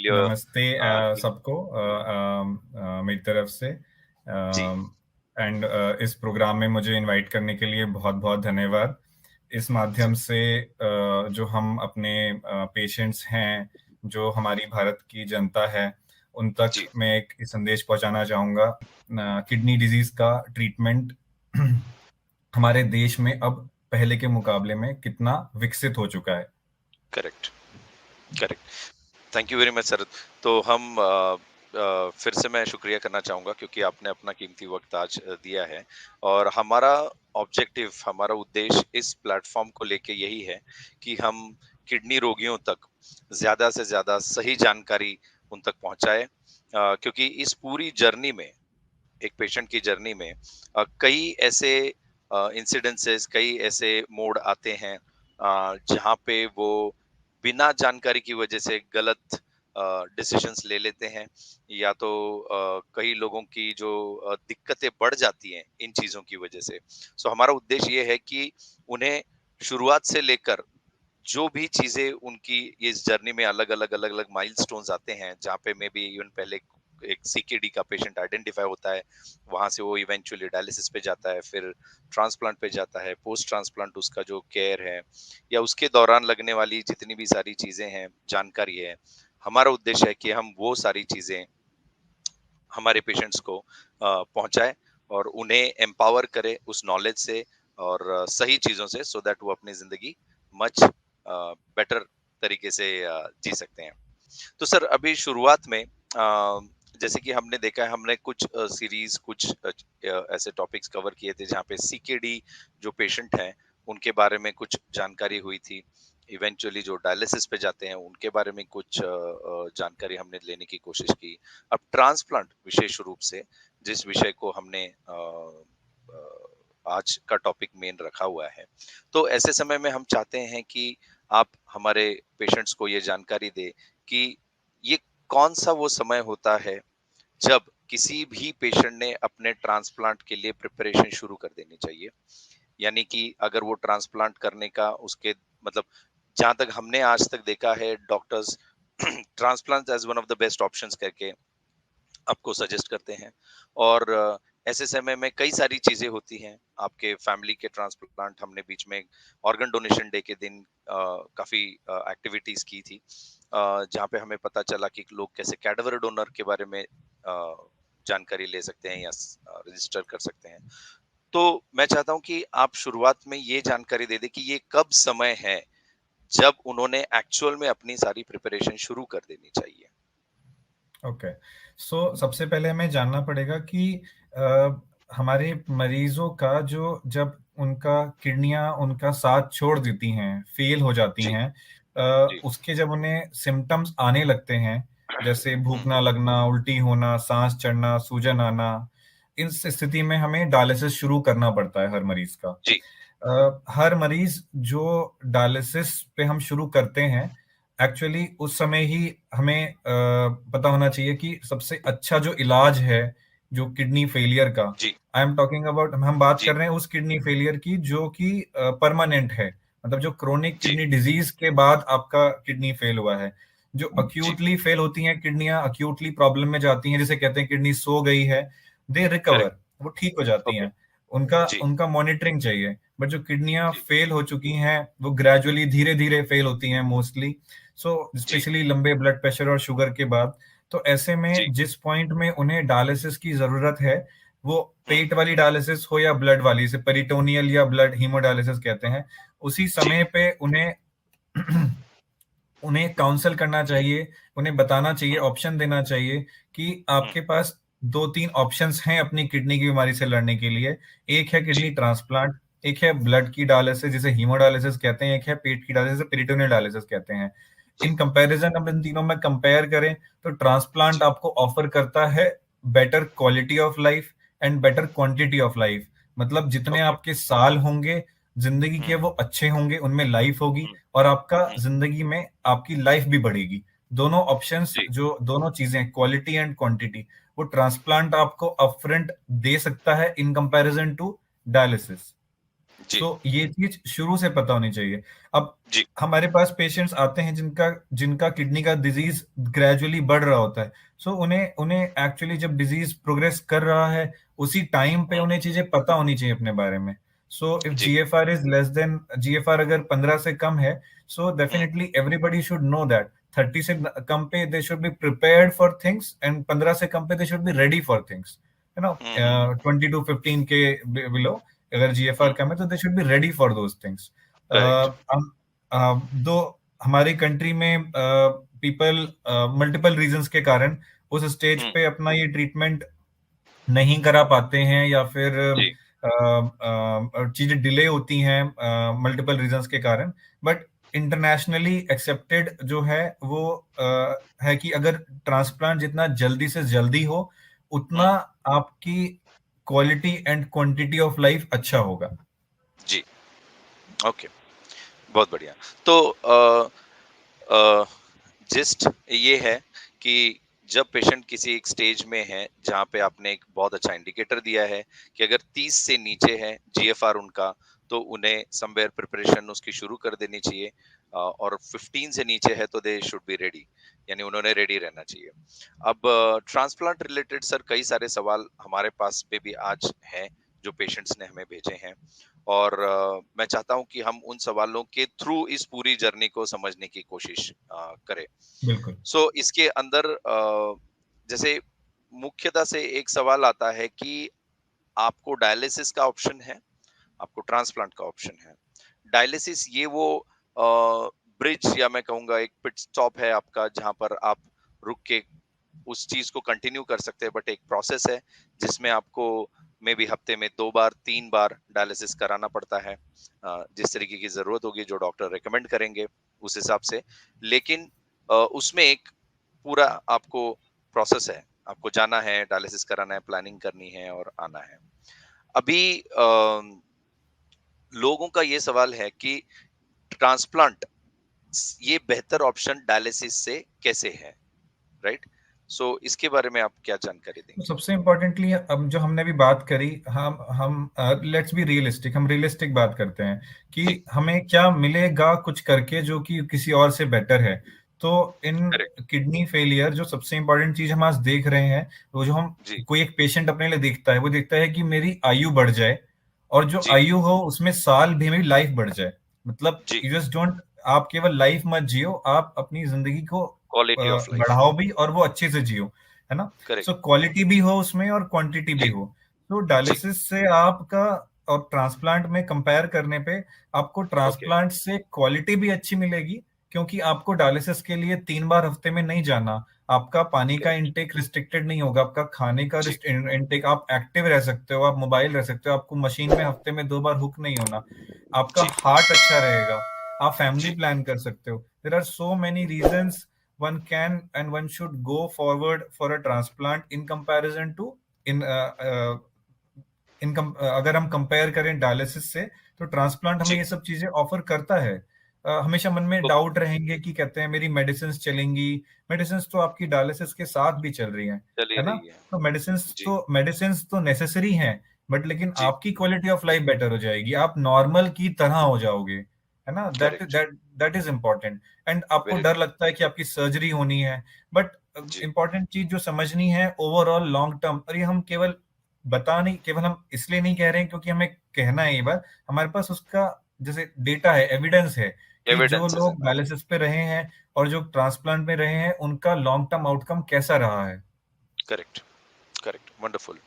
अमूल्य। नमस्ते कि- सबको मेरी तरफ से। जी एंड इस प्रोग्राम में मुझे इनवाइट करने के लिए बहुत बहुत धन्यवाद। इस माध्यम से जो हम अपने पेशेंट्स हैं, जो हमारी भारत की जनता है, उन तक जी मैं एक संदेश पहुंचाना चाहूँगा। किडनी डिजीज का ट्रीटमेंट हमारे देश में अब पहले के मुकाबले में कितना विकसित हो चुका है। Correct correct. Thank you very much sir. तो हम फिर से मैं शुक्रिया करना चाहूँगा क्योंकि आपने अपना कीमती वक्त आज दिया है। और हमारा ऑब्जेक्टिव, हमारा उद्देश्य इस प्लेटफॉर्म को लेके यही है कि हम किडनी रोगियों तक ज़्यादा से ज़्यादा सही जानकारी उन तक पहुँचाएँ। क्योंकि इस पूरी जर्नी में, एक पेशेंट की जर्नी में कई ऐसे इंसिडेंसेस, कई ऐसे मोड़ आते हैं जहाँ पे वो बिना जानकारी की वजह से गलत डिसीजंस ले लेते हैं, या तो कई लोगों की जो दिक्कतें बढ़ जाती हैं इन चीजों की वजह से। सो हमारा उद्देश्य ये है कि उन्हें शुरुआत से लेकर जो भी चीजें उनकी इस जर्नी में अलग अलग माइलस्टोन्स आते हैं, जहाँ पे मे बी इवन पहले एक सीकेडी का पेशेंट आइडेंटिफाई होता है, वहां से वो इवेंचुअली डायलिसिस पे जाता है, फिर ट्रांसप्लांट पे जाता है, पोस्ट ट्रांसप्लांट उसका जो केयर है, या उसके दौरान लगने वाली जितनी भी सारी चीजें हैं, जानकारी है, हमारा उद्देश्य है कि हम वो सारी चीजें हमारे पेशेंट्स को पहुंचाए और उन्हें एम्पावर करें उस नॉलेज से और सही चीजों से, सो दैट वो अपनी जिंदगी मच बेटर तरीके से जी सकते हैं। तो सर अभी शुरुआत में जैसे कि हमने देखा है, हमने कुछ सीरीज, कुछ ऐसे टॉपिक्स कवर किए थे जहाँ पे सीकेडी जो पेशेंट हैं उनके बारे में कुछ जानकारी हुई थी। इवेंचुअली जो डायलिसिस पे जाते हैं उनके बारे में कुछ जानकारी हमने लेने की कोशिश की। अब ट्रांसप्लांट विशेष रूप से जिस विषय को हमने आज का टॉपिक मेन रखा हुआ है, तो ऐसे समय में हम चाहते हैं कि आप हमारे पेशेंट्स को ये जानकारी दे कि ये कौन सा वो समय होता है जब किसी भी पेशेंट ने अपने ट्रांसप्लांट के लिए प्रिपरेशन शुरू कर देनी चाहिए। यानी कि अगर वो ट्रांसप्लांट करने का उसके मतलब, जहां तक हमने आज तक देखा है, doctors transplant as one of the best options करके आपको सजेस्ट करते हैं। और ऐसे समय में कई सारी चीजें होती हैं। आपके फैमिली के ट्रांसप्लांट, हमने बीच में ऑर्गन डोनेशन डे के दिन काफी एक्टिविटीज की थी, जहाँ पे हमें पता चला कि लोग कैसे कैडावर डोनर के बारे में जानकारी ले सकते हैं या रजिस्टर कर सकते हैं। तो मैं चाहता हूँ कि आप शुरुआत में ये जानकारी दे दें कि ये कब समय है जब उन्होंने एक्चुअल में अपनी सारी प्रिपरेशन शुरू कर देनी चाहिए। ओके। सो सबसे पहले हमें जानना पड़ेगा कि अ, हमारे मरीजों का जो जब उनका किडनियां उनका साथ छोड़ देती हैं, फेल हो जाती जी हैं, जी। उसके जब उन्हें सिम्टम्स आने लगते हैं, जैसे भूख ना हम्म। लगना, उल्टी होना, सांस चढ़ना, सूजन आना, इस स्थिति में हमें डायलिसिस शुरू करना पड़ता है हर मरीज का। जी हर मरीज जो डायलिसिस पे हम शुरू करते हैं, एक्चुअली उस समय ही हमें पता होना चाहिए कि सबसे अच्छा जो इलाज है जो किडनी फेलियर का, जी आई एम टॉकिंग अबाउट, हम बात जी कर रहे हैं उस किडनी फेलियर की जो कि परमानेंट है, मतलब जो क्रोनिक जी किडनी डिजीज के बाद आपका किडनी फेल हुआ है। जो जी। अक्यूटली फेल होती हैं किडनियां, अक्यूटली प्रॉब्लम में जाती हैं, जिसे कहते हैं किडनी सो गई है, दे करेक्ट। रिकवर, वो ठीक हो जाती ओके। हैं। उनका जी उनका मॉनिटरिंग चाहिए। बट जो किडनियां जी फेल हो चुकी हैं, वो ग्रेजुअली धीरे धीरे फेल होती हैं मोस्टली, सो जी स्पेशली लंबे ब्लड प्रेशर और शुगर के बाद। तो ऐसे जी। में जिस पॉइंट में उन्हें डायलिसिस की जरूरत है, वो हम्म। पेट वाली डायलिसिस हो या ब्लड वाली, इसे पेरिटोनियल या ब्लड हीमोडायलिसिस कहते हैं, उसी जी समय पे उन्हें उन्हें काउंसल करना जी। चाहिए, उन्हें बताना चाहिए, हम्म ऑप्शन देना चाहिए कि हम्म। आपके पास दो तीन ऑप्शंस हैं अपनी किडनी की बीमारी से लड़ने के लिए। एक है किडनी जी ट्रांसप्लांट, एक है ब्लड की डायलिसिस जिसे हीमोडायलिसिस कहते हैं, एक है पेट की डायलिसिस पेरिटोनियल डायलिसिस कहते हैं। जी इन कंपैरिजन, अब इन तीनों में कंपेयर करें तो ट्रांसप्लांट जी। आपको ऑफर करता है better quality of life and better quantity of life. मतलब जितने ओके। आपके साल होंगे जिंदगी के, हम्म वो अच्छे होंगे, उनमें लाइफ होगी, हम्म और आपका हम्म। जिंदगी में आपकी लाइफ भी बढ़ेगी। दोनों ऑप्शंस, जी जो दोनों चीजें, क्वालिटी एंड क्वांटिटी, वो ट्रांसप्लांट आपको अपफ्रंट दे सकता है इन कंपैरिजन टू डायलिसिस। जी, सो ये चीज शुरू से पता होनी चाहिए। अब जी, हमारे पास पेशेंट्स आते हैं जिनका जिनका किडनी का डिजीज ग्रेजुअली बढ़ रहा होता है। सो उन्हें उन्हें एक्चुअली जब डिजीज प्रोग्रेस कर रहा है उसी टाइम पे हुँ, उन्हें चीजें पता होनी चाहिए अपने बारे में। सो इफ जी, GFR is less than, GFR अगर 15 से कम है, so hmm, definitely everybody should know that 30 से कम पे they should be prepared for things, and 15 से कम पे they should be ready for things, you know. Hmm, hmm, 20 to 15 के बिलो अगर जीएफआर हुँ, कम है तो दे should be ready for those things. Correct, दो हमारी कंट्री में पीपल मल्टीपल रीजंस के कारण उस स्टेज हुँ, पे अपना ये ट्रीटमेंट नहीं करा पाते हैं, या फिर जी, चीजें डिले होती हैं मल्टीपल रीजंस के कारण। बट इंटरनेशनली एक्सेप्टेड जो है वो है कि अगर ट्रांसप्लांट जितना जल्दी से जल्दी हो उतना हुँ, आपकी quality and quantity of life अच्छा होगा। जी, ओके, बहुत बढ़िया। तो अ, जिस्ट ये है कि जब पेशेंट किसी एक स्टेज में है जहाँ पे आपने एक बहुत अच्छा इंडिकेटर दिया है कि अगर 30 से नीचे है जीएफआर उनका, तो उन्हें समवेयर प्रिपरेशन उसकी शुरू कर देनी चाहिए, और 15 से नीचे है तो दे शुड बी रेडी, यानी उन्होंने रेडी रहना चाहिए। अब ट्रांसप्लांट रिलेटेड सर कई सारे सवाल हमारे पास पे भी आज हैं जो पेशेंट्स ने हमें भेजे हैं, और मैं चाहता हूं कि हम उन सवालों के थ्रू इस पूरी जर्नी को समझने की कोशिश करें। बिल्कुल। सो इसके अंदर जैसे मुख्यतः से एक सवाल आता है कि आपको डायलिसिस का ऑप्शन है, आपको ट्रांसप्लांट का ऑप्शन है। डायलिसिस ये वो ब्रिज या मैं कहूंगा एक पिट स्टॉप है आपका, जहां पर आप रुक के उस चीज को कंटिन्यू कर सकते हैं, बट एक प्रोसेस है जिसमें आपको मे बी हफ्ते में 2 बार 3 बार डायलिसिस कराना पड़ता है, जिस तरीके की जरूरत होगी जो डॉक्टर रेकमेंड करेंगे उस हिसाब से। लेकिन उसमें एक पूरा आपको प्रोसेस है, आपको जाना है डायलिसिस कराना है, प्लानिंग करनी है और आना है। अभी लोगों का ये सवाल है कि ट्रांसप्लांट ये बेहतर ऑप्शन डायलिसिस से कैसे है, राइट? सो इसके बारे में आप क्या जानकारी तो देंगे? सबसे इम्पोर्टेंटली अब जो हमने अभी बात करी, हम लेट्स बी रियलिस्टिक, हम रियलिस्टिक बात करते हैं जी, कि हमें क्या मिलेगा कुछ करके जो कि किसी और से बेटर है। तो इन करेक्ट, किडनी फेलियर जो सबसे इम्पोर्टेंट चीज हम आज देख रहे हैं, वो जो हम जी, कोई एक पेशेंट अपने लिए देखता है वो देखता है कि मेरी आयु बढ़ जाए, और जो जी, आयु हो उसमें साल भी मेरी लाइफ बढ़ जाए। मतलब जी, यू जस्ट डोंट, आप केवल लाइफ मत जियो, आप अपनी जिंदगी को क्वालिटी ऑफ लाइफ, बढ़ाओ भी और वो अच्छे से जियो, है ना। सो करेक्ट, क्वालिटी भी हो उसमें और क्वांटिटी भी जी, हो। तो जी, डायलिसिस से आपका और ट्रांसप्लांट में कंपेयर करने पे आपको ओके, ट्रांसप्लांट से क्वालिटी भी अच्छी मिलेगी, क्योंकि आपको डायलिसिस के लिए 3 बार हफ्ते में नहीं जाना। आपका पानी का करेक्ट, इंटेक रिस्ट्रिक्टेड नहीं होगा, आपका खाने का जी, इंटेक, आप एक्टिव रह सकते हो, आप मोबाइल रह सकते हो, आपको मशीन में हफ्ते में 2 बार हुक नहीं होना, आपका जी, हार्ट अच्छा रहेगा, आप फैमिली जी, प्लान कर सकते हो। There are so many reasons one can and one should go forward for a transplant in comparison to in अगर हम कंपेयर करें डायलिसिस से, तो ट्रांसप्लांट हमें जी, ये सब चीजें ऑफर करता है। हमेशा मन में ओके, डाउट रहेंगे कि कहते हैं मेरी मेडिसिन चलेंगी। मेडिसिन तो आपकी डायलिसिस के साथ भी चल रही हैं, चली है ना। रही है, तो जी, मेडिसिन तो नेसेसरी हैं, बट लेकिन जी, आपकी क्वालिटी ऑफ लाइफ बेटर हो जाएगी, आप नॉर्मल की तरह हो जाओगे, है ना। That correct, that that is important. And आपको वेरी डर ट्रू, लगता है कि आपकी सर्जरी होनी है, बट जी, इंपॉर्टेंट चीज जो समझनी है ओवरऑल लॉन्ग टर्म, और ये हम केवल बता नहीं, केवल हम इसलिए नहीं कह रहे हैं क्योंकि हमें कहना है ये बात, हमारे पास उसका जैसे डेटा है, एविडेंस है कि जो एविडेंसेस लोग है, डायलिसिस पे रहे हैं और जो ट्रांसप्लांट में रहे हैं उनका लॉन्ग टर्म आउटकम कैसा रहा है। Correct, correct, wonderful.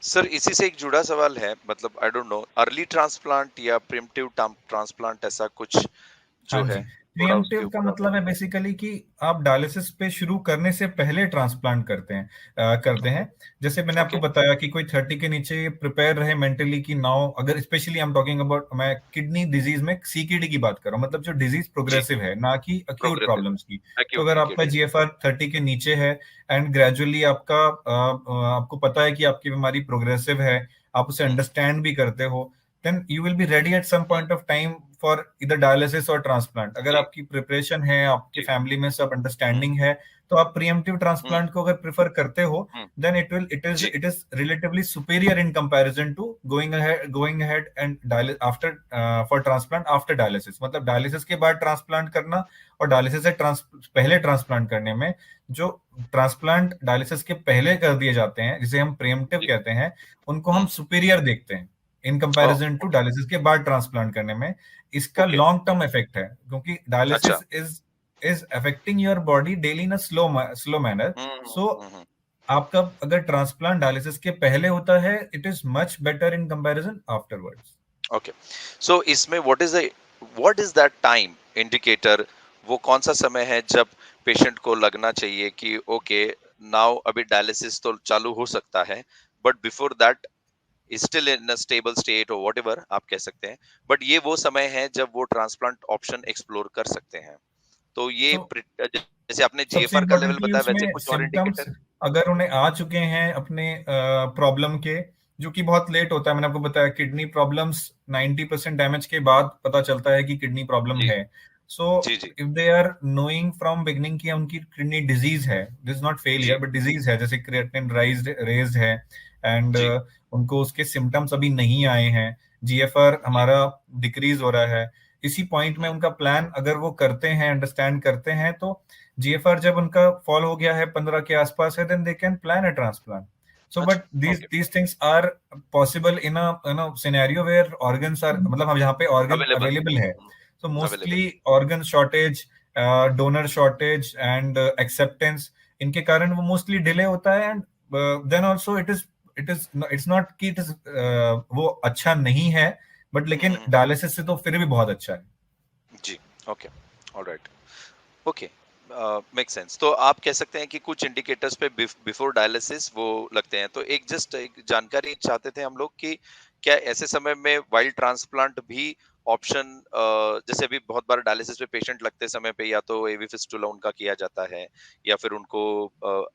सर इसी से एक जुड़ा सवाल है, मतलब I don't know, early transplant या प्रिमिटिव ट्रांसप्लांट ऐसा कुछ हाँ जो जी, है, थोड़ा उसके प्रिएम्प्टिव का ऊपर आप। मतलब है बेसिकली कि आप डायलिसिस पे शुरू करने से पहले ट्रांसप्लांट करते ओके, हैं। जैसे मैंने आपको ओके, बताया कि कोई 30 के नीचे प्रिपेयर रहे मेंटली कि नाउ, अगर specially I am talking about, मैं किडनी डिजीज में सीकेडी की बात कर रहा हूँ, मतलब जो डिजीज जी, प्रोग्रेसिव है ना कि अक्यूट प्रोग्रेसिव प्रॉब्लम्स की। है, तो एक्यूट अगर नहीं आपका केडी, जीएफआर 30 के नीचे है एंड ग्रेजुअली आपको पता है कि आपकी बीमारी प्रोग्रेसिव है, आप उसे हम्म, अंडरस्टैंड भी करते हो, then you will be ready at some point of time for either dialysis or transplant. अगर जी, आपकी प्रिपरेशन है, आपके जी। फैमिली में सब हुँ, अंडरस्टैंडिंग है, तो आप प्रीएम्प्टिव हुँ, ट्रांसप्लांट को अगर प्रेफर करते हो, हुँ। then जी, it is relatively superior in comparison to going ahead and after for transplant after dialysis. मतलब डायलिसिस के बाद ट्रांसप्लांट करना और डायलिसिस से पहले ट्रांसप्लांट करने में जो ट्रांसप्लांट डायलिसिस के पहले कर दिए जाते हैं, जिसे हम प्रीएम्प्टिव जी। कहते हैं, उनको हम हुँ। सुपीरियर देखते हैं इन ओह! कंपैरिजन टू ओके, डायलिसिस के बाद ट्रांसप्लांट करने में। इसका ओके। लॉन्ग टर्म इफेक्ट है, क्योंकि अच्छा। Dialysis is affecting your body daily in a slow manner. Hmm, hmm, so hmm, hmm. आपका अगर ट्रांसप्लांट डायलिसिस के पहले होता है, it is much better in comparison afterwards. Okay. So इसमें what is that time indicator, वो कौन-सा समय है जब पेशेंट को लगना चाहिए कि ओके, नाउ अभी डायलिसिस तो चालू हो सकता है, but before that still in a stable state और व्हाटएवर आप कह सकते हैं। बट ये वो समय है जब वो ट्रांसप्लांट ऑप्शन एक्सप्लोर कर सकते हैं। तो ये तो जैसे आपने सबसे जीएफआर का लेवल इम्पोर्टेंटली बताया, वैसे उसमें कुछ और सिम्टम्स, इंडिकेटर? अगर उन्हें आ चुके हैं अपने प्रॉब्लम के, जो कि बहुत लेट होता है, मैंने आपको बताया किडनी प्रॉब्लम्स 90% डैमेज के बाद पता चलता है कि किडनी प्रॉब्लम जी, है। सो जी, जी, if they are knowing from beginning कि उनकी किडनी डिजीज है, दिस इज नॉट फेलियर जी, बट डिजीज है, जैसे क्रिएटिनिन रेज्ड है, एंड जी, उनको उसके सिम्टम्स अभी नहीं आए हैं, जीएफआर जी। हमारा डिक्रीज हो रहा है, इसी पॉइंट में हुँ, उनका प्लान अगर वो करते हैं, अंडरस्टैंड करते हैं, तो जीएफआर जब उनका फॉल हो गया है 15 के आसपास है, then they can plan a transplant. So अच्छा, but these okay, these things are possible in a scenario where organs are, मतलब हम जहाँ पे ऑर्गन अवेलेबल। अवेलेबल है। Hmm, so available. Mostly organ shortage, donor shortage and acceptance, इनके कारण वो mostly delay होता है। And then also it is it's not कि इट इज वो अच्छा नहीं है, बट हुँ, लेकिन हुँ, डायलिसिस से तो फिर भी बहुत अच्छा है। जी, okay, alright, okay, make sense. तो आप कह सकते हैं कि कुछ इंडिकेटर्स पे बिफोर डायलिसिस वो लगते हैं। तो एक जस्ट एक जानकारी चाहते थे हम लोग कि क्या ऐसे समय में व्हाइल ट्रांसप्लांट भी ऑप्शन, जैसे अभी बहुत बार डायलिसिस पे पेशेंट लगते समय पे या तो एवी फिस्टुला उनका किया जाता है, या फिर उनको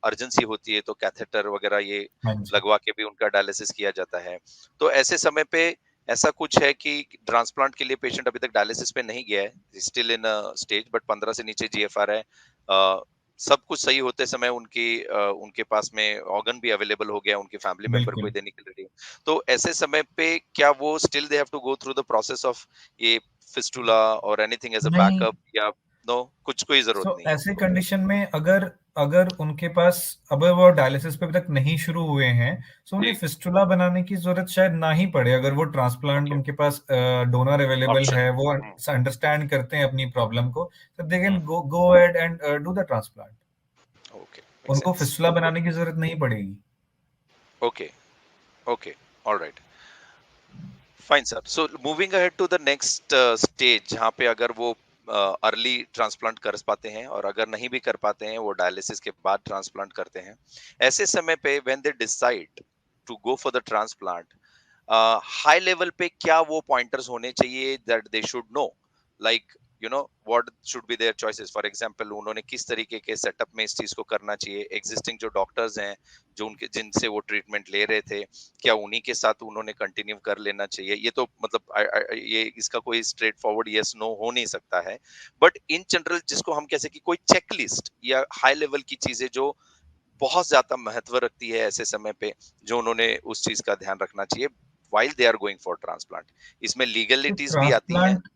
अर्जेंसी होती है तो कैथेटर वगैरह ये हाँ जी। लगवा के भी उनका डायलिसिस किया जाता है। तो ऐसे समय पे ऐसा कुछ है कि ट्रांसप्लांट के लिए पेशेंट अभी तक डायलिसिस पे नहीं गया है, still in a stage, but 15 से नीचे जीएफआर है, सब कुछ सही होते समय उनके पास में ऑर्गन भी अवेलेबल हो गया, उनके फैमिली मेंबर कोई बिल्कुल। देने के लिए रेडी है। तो ऐसे समय पे क्या वो still they have to go through the process of ये फिस्टुला और एनीथिंग एज अ नहीं। बैकअप, या नो, कुछ कोई जरूरत सो नहीं है ऐसे उनको? कंडीशन में अगर अगर उनके पास, अब वो डायलिसिस पे अभी तक नहीं शुरू हुए हैं, सो उन्हें जी, फिस्टुला बनाने की जरूरत शायद ना ही पड़े, अगर वो ट्रांसप्लांट ओके, उनके पास डोनर अवेलेबल ऑप्शन है, है। वो हम्म, अंडरस्टैंड करते हैं अपनी प्रॉब्लम को, तो they can hmm, go ahead and do the transplant. Okay, make उनको सेंस, फिस्टुला ओके, बनाने की जरूरत नहीं पड़ेगी। Okay, okay, alright, fine sir. So moving ahead to the next stage, जहाँ पे अगर वो अर्ली ट्रांसप्लांट कर पाते हैं, और अगर नहीं भी कर पाते हैं वो डायलिसिस के बाद ट्रांसप्लांट करते हैं, ऐसे समय पे when they decide to go for the transplant, high level पे क्या वो पॉइंटर्स होने चाहिए that they should know, like what should be their choices? For example, उन्होंने किस तरीके के सेटअप में इस चीज को करना चाहिए, एग्जिस्टिंग जो डॉक्टर्स हैं जो उनके जिनसे वो ट्रीटमेंट ले रहे थे, क्या उन्हीं के साथ उन्होंने कंटिन्यू कर लेना चाहिए? ये तो मतलब ये इसका कोई स्ट्रेट फॉरवर्ड यस नो हो नहीं सकता है, बट इन जनरल जिसको हम कह सके कोई चेकलिस्ट या हाई लेवल की चीजें जो बहुत ज्यादा महत्व रखती है ऐसे समय पे, जो उन्होंने उस चीज का ध्यान रखना चाहिए while they are going for transplant, इसमें तो लीगलिटीज भी आती हैं। ट्रांसप्लांट